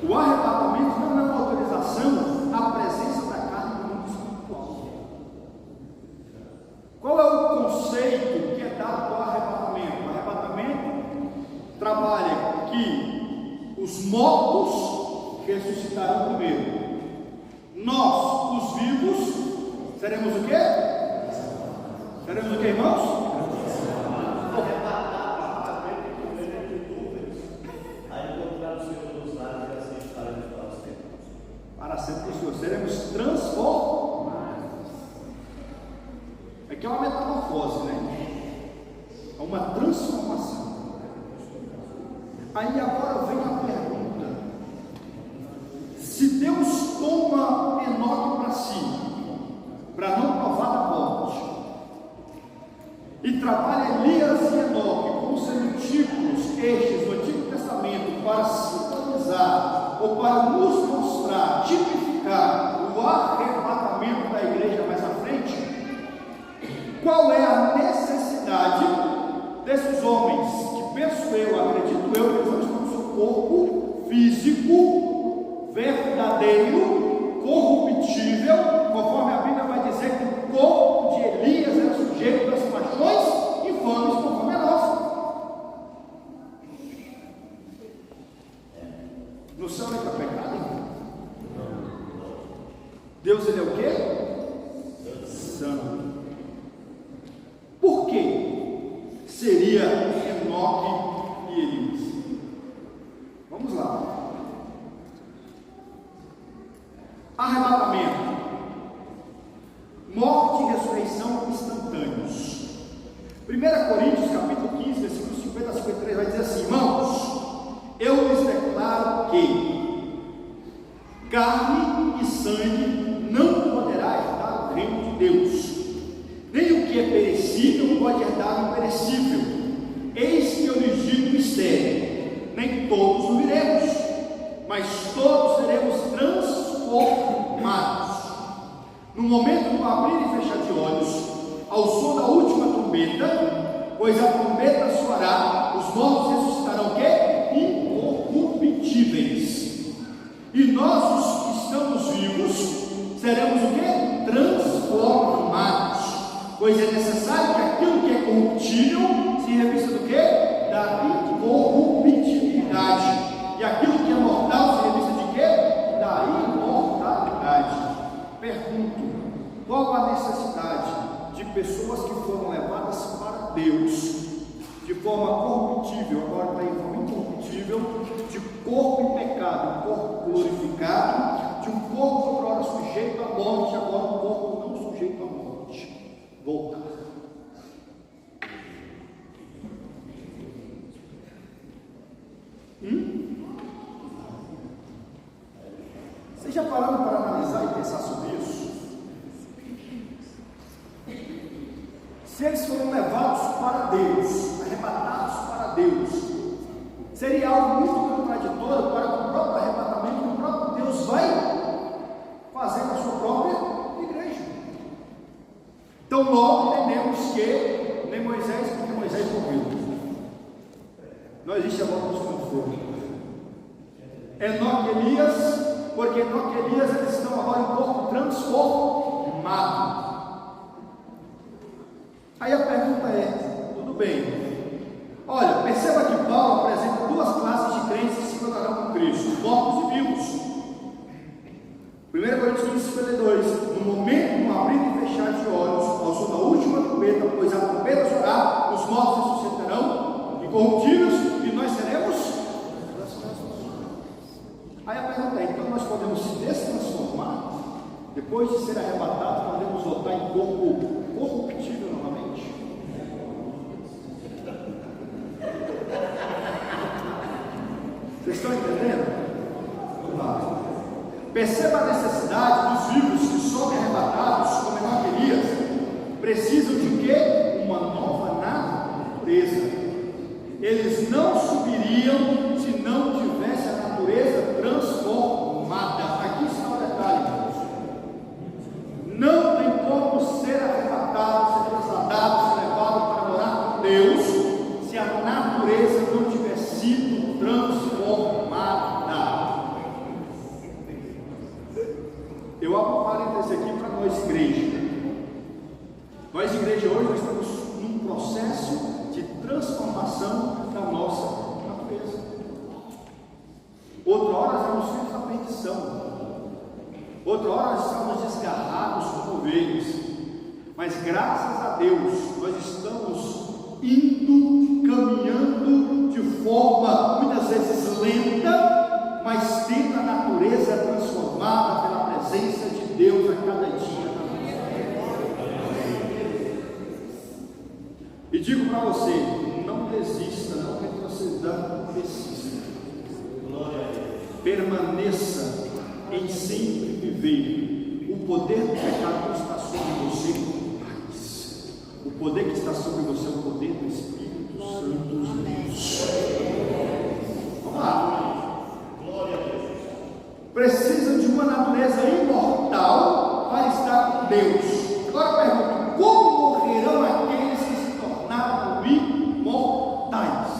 O arrebatamento não é uma autorização à presença da carne no mundo espiritual. Qual é o conceito que é dado do arrebatamento? O arrebatamento trabalha que os mortos ressuscitarão primeiro. Nós, os vivos, seremos o quê? Seremos o quê, irmãos? Para sempre o Senhor. Seremos transformados. Aqui é uma metamorfose, né? É uma transformação. Aí agora vem a pergunta: se Deus toma Enoque para si, para não provar da morte, e trabalha Elias e Enoque como sendo tipos estes do Antigo Testamento para simbolizar ou para nos mostrar, tipificar o arrebatamento da igreja mais à frente, qual é a necessidade desses homens? Penso eu, acredito eu, que eles não estão no seu corpo físico, verdadeiro, corruptível, conforme a Bíblia vai dizer que o corpo de Elias era sujeito das paixões infames, conforme a nossa. No céu não é pecado, irmão? Deus, ele é o quê? Santo. Por que seria Enoque e Elias? Vamos lá. Arrebatamento, morte e ressurreição instantâneos. 1 Coríntios capítulo 15, versículos 50 a 53 vai dizer assim: irmãos, eu lhes declaro que carne e sangue não poderá herdar o reino de Deus, nem o que é perecível pode herdar o imperecível. Eis que eu lhes digo um mistério: nem todos o viremos, mas todos seremos transformados no momento do abrir e fechar de olhos, ao som da última trombeta, pois a trombeta soará, os mortos ressuscitarão o quê? Incorruptíveis, e nós, os que estamos vivos, seremos o quê? Transformados, pois é necessário que aquilo que é corruptível se revista do quê? Da incorruptibilidade, e aquilo que é mortal se revista de quê? Da imortalidade. Pergunto: qual a necessidade de pessoas que foram levadas para Deus de forma corruptível, agora para em forma incorruptível, de corpo em pecado, corpo glorificado, de um corpo outrora sujeito à morte, agora um corpo não sujeito à morte, voltar? Vocês já pararam para analisar e pensar sobre isso? Se eles foram levados para Deus, arrebatados para Deus, seria algo muito contraditório para o próprio arrebatamento que o próprio Deus vai fazer na sua própria igreja. Então logo entendemos que nem Moisés, porque Moisés morreu, não existe a volta dos confortos. Enoque e Elias, porque Enoque e Elias eles estão agora em corpo transformado. Aí a pergunta é: tudo bem, olha, perceba que Paulo apresenta duas classes de crentes que se tornarão com Cristo: mortos e vivos. 1 Coríntios 15, 52: no momento do abrir e fechar de olhos, ao som da última trombeta, pois a trombeta soará, os mortos ressuscitarão incorruptíveis e nós seremos. Aí a pergunta é: então nós podemos se destransformar? Depois de ser arrebatados, podemos voltar em corpo corruptível novamente? Vocês estão entendendo? Vamos lá. Perceba a necessidade dos vivos que somem arrebatados, como Enoque e Elias, precisam de quê? Uma nova natureza. Eles não subiriam se não tivesse a natureza transformada. Aqui está o detalhe, irmãos. Não tem como ser arrebatado, ser trasladado, ser levado para morar com Deus, se a natureza não tiver sido transformada. Eu abro um parênteses aqui para nós, igreja. Nós, igreja, hoje nós estamos num processo de transformação da nossa natureza. Outra hora nós éramos filhos da perdição. Outra hora nós estávamos desgarrados como ovelhas, mas graças a Deus nós estamos indo, caminhando de forma muitas vezes lenta, mas tendo a natureza transformada pela presença de Deus a cada dia. E digo para você: não desista, não retroceda, não desista. Permaneça em sempre viver. O poder do pecado não está sobre você com paz. O poder que está sobre você é o poder do Espírito Santo de Deus. Vamos lá. Glória a Deus. Precisa de uma natureza imortal para estar com Deus. Agora eu pergunto: como morrerão aqueles que se tornaram imortais?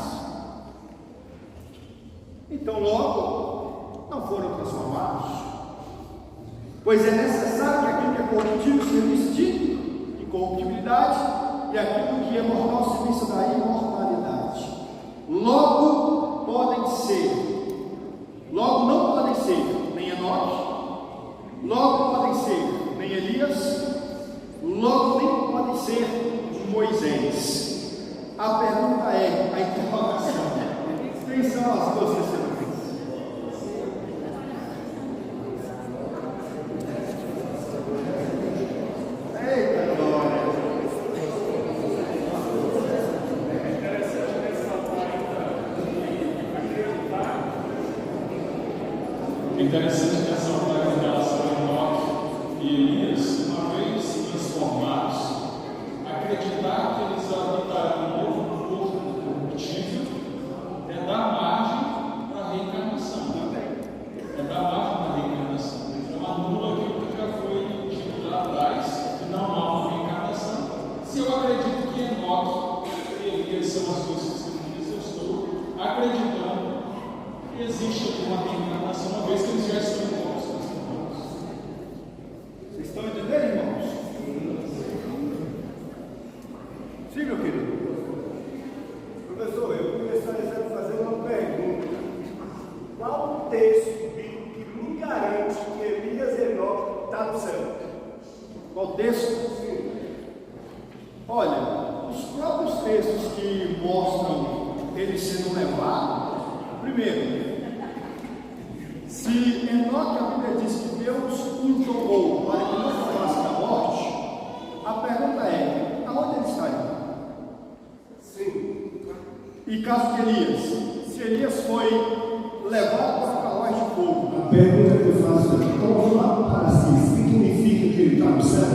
Então logo não foram transformados. Pois é necessário que aquilo que é corruptível se revista de incorruptibilidade, e aquilo que é mortal se revista da imortalidade. Logo não podem ser nem Enoque, logo podem ser acerto de Moisés. A pergunta é, a interrogação, quem são as duas testemunhas? Eita glória! É interessante ressaltar em relação a Enoque e Elias, uma vez transformados, acreditar que eles habitarão um novo corpo corruptível é dar margem para a reencarnação. É dar margem para a reencarnação. Então anula aquilo que já foi dito lá atrás, que não há uma reencarnação. Se eu acredito que Enoque e Elias são as duas testemunhas, eu estou acreditando que existe uma reencarnação, uma vez que eles já estão mortos. Vocês estão entendendo, irmãos? Sim, meu querido. Professor, eu gostaria de fazer uma pergunta. Qual o texto bíblico que me garante que Elias e Enoque estão no céu? Qual texto? Olha, os próprios textos que mostram eles sendo levados, primeiro, se Enoque, a Bíblia diz que Deus o tomou para que não falasse da morte, a pergunta é, aonde ele estaria? Sim. E caso de Elias, se Elias foi levado para carruagem de fogo, A pergunta que eu faço é: tomar para si significa que ele está no céu?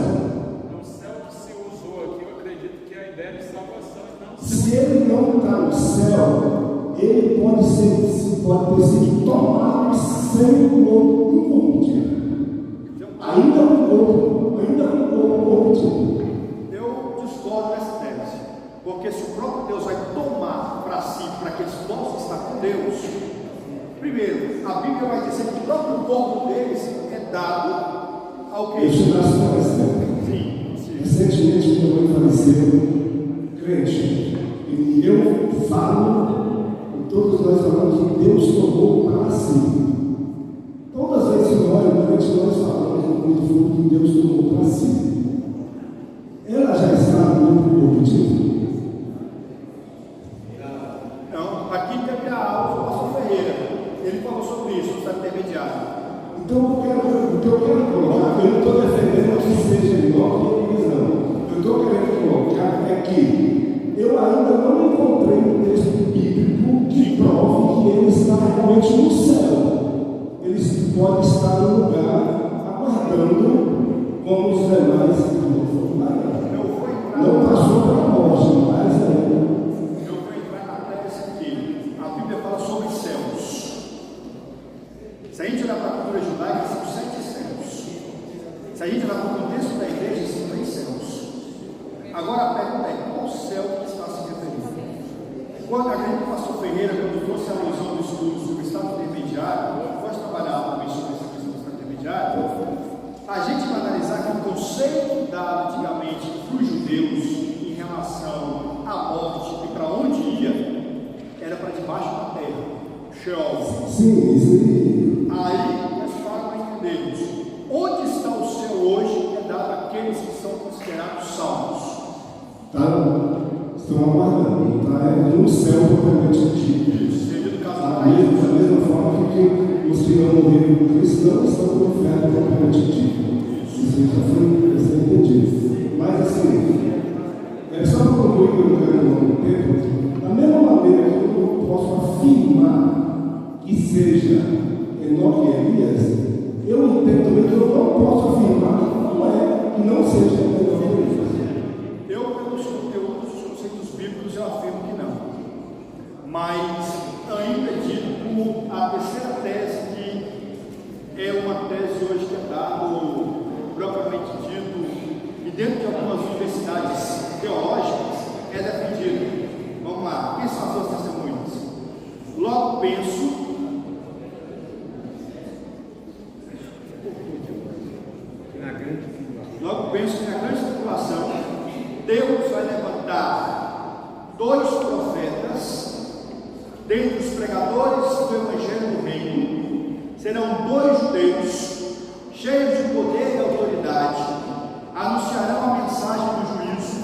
No céu que se usou aqui, eu acredito que a ideia de salvação é não Se ele não está no céu, ele pode ter sido tomado sem um corpo incorruptível. Ainda um corpo corruptível. eu discordo dessa tese, porque se o próprio Deus vai tomar para si, para que eles possam estar com Deus, primeiro, a Bíblia vai dizer que o próprio corpo deles é dado ao que? Deixa eu dar só um exemplo. Sim. Recentemente, minha mãe faleceu, crente, e eu falo, e todos nós falamos que Deus tomou para si. Todas as vezes que nós falamos no muito fundo que Deus tomou para si. Ela já está no corpo corruptível? Não, aqui teve a aula do pastor Ferreira, ele falou sobre isso, está intermediário. Então, o que eu quero colocar, eu não estou defendendo que seja Enoque e Elias, não. Eu estou querendo colocar é que eu ainda não encontrei um texto bíblico que prove que ele está realmente no céu. Ele pode estar no lugar aguardando como os demais que não foram lá. Não passou pela morte, mas Eu vou entrar na tese aqui. A Bíblia fala sobre céus. Se a gente olhar para a cultura judaica, são 7 céus. Se a gente olhar para o contexto da igreja, são 3 céus. Agora a pergunta é: qual céu que está se referindo? Quando a gente pastor Ferreira, quando trouxe a alusão do estudo sobre o estado intermediário, eu gosto de trabalhar também sobre essa questão do estado intermediário, a gente vai analisar que o conceito dado antigamente para os judeus em relação à morte e para onde ia, era para debaixo da terra, Sheol. sim, isso aí. Aí nós para entendermos onde está o céu hoje, é dado àqueles que são considerados salvos. Estão aguardando, está no céu propriamente dito. Isso, seria do caso Da da ilha. mesma forma que os que não morreram cristãos estão no inferno propriamente dito. Isso já foi entendido. Mas assim, é só para concluir que eu não quero longo tempo, da mesma maneira que eu não posso afirmar que seja Enoque e Elias, eu entendo também que eu não posso afirmar que não seja Enoque e Elias. Eu, pelos conteúdos dos conceitos bíblicos, eu afirmo que não. Mas ainda digo como a terceira tese, que é uma tese hoje que é dado propriamente dito, e dentro de algumas universidades teológicas é defendido. Vamos lá, quem são as duas testemunhas? Logo penso que na grande tribulação Deus vai levantar 2 profetas dentre os pregadores do Evangelho do Reino. Serão 2 judeus cheios de poder e autoridade, anunciarão a mensagem do juízo,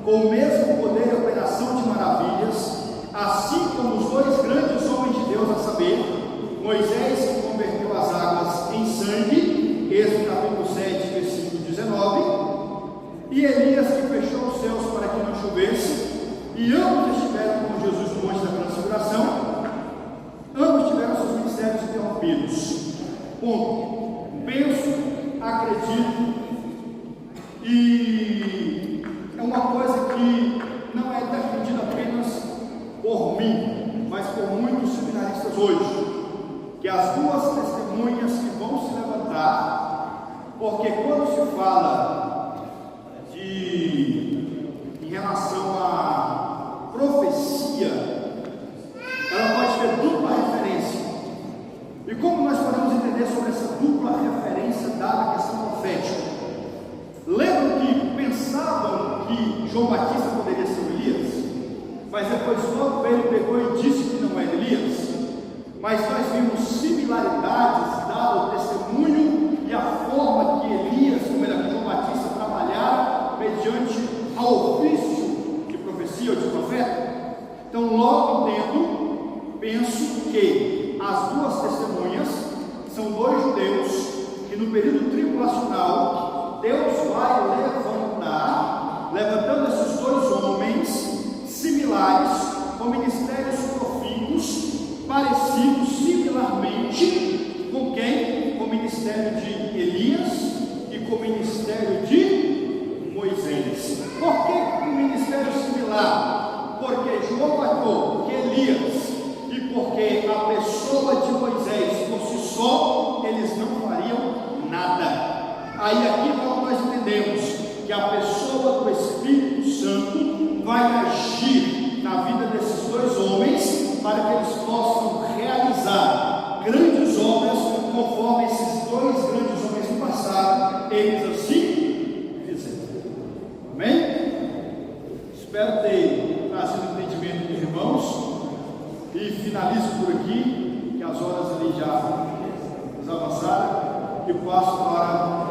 com o mesmo poder e operação de maravilhas, assim como os dois grandes homens de Deus, a saber, Moisés, que converteu as águas em sangue, Êxodo capítulo 7, versículo 19, e Elias, que fechou os céus para que não chovesse, e ambos estiveram com Jesus no monte da transfiguração, ambos tiveram seus ministérios interrompidos. Ponto. Penso, acredito, e é uma coisa que não é defendida apenas por mim, mas por muitos seminaristas hoje, que as duas testemunhas que vão se levantar, porque quando se fala em relação à profecia, ela pode ter dupla referência. E como nós podemos entender sobre essa dupla referência dada à questão profética? Lembram que pensavam que João Batista poderia ser Elias, mas depois logo ele pegou e disse que não era Elias. Mas nós vimos similaridades dado o testemunho e a forma que Elias, como era João Batista, trabalhava mediante ao ofício de profecia ou de profeta. Então logo entendo, penso que as duas testemunhas são dois judeus que no período tribulacional Deus vai levantando esses dois homens similares, com ministérios profícuos, parecidos similarmente com quem? Com o ministério de Elias e com o ministério de Moisés. Por que um ministério similar? Porque João marcou, porque Elias e porque a pessoa de Moisés por si só, eles não fariam nada. Aí aqui nós entendemos que a pessoa do Espírito Santo vai agir na vida desses dois homens para que eles possam realizar grandes obras conforme esses dois grandes homens do passado, eles assim fizeram. Amém? Espero ter trazido entendimento dos irmãos e finalizo por aqui, que as horas ali já nos avançaram, e passo para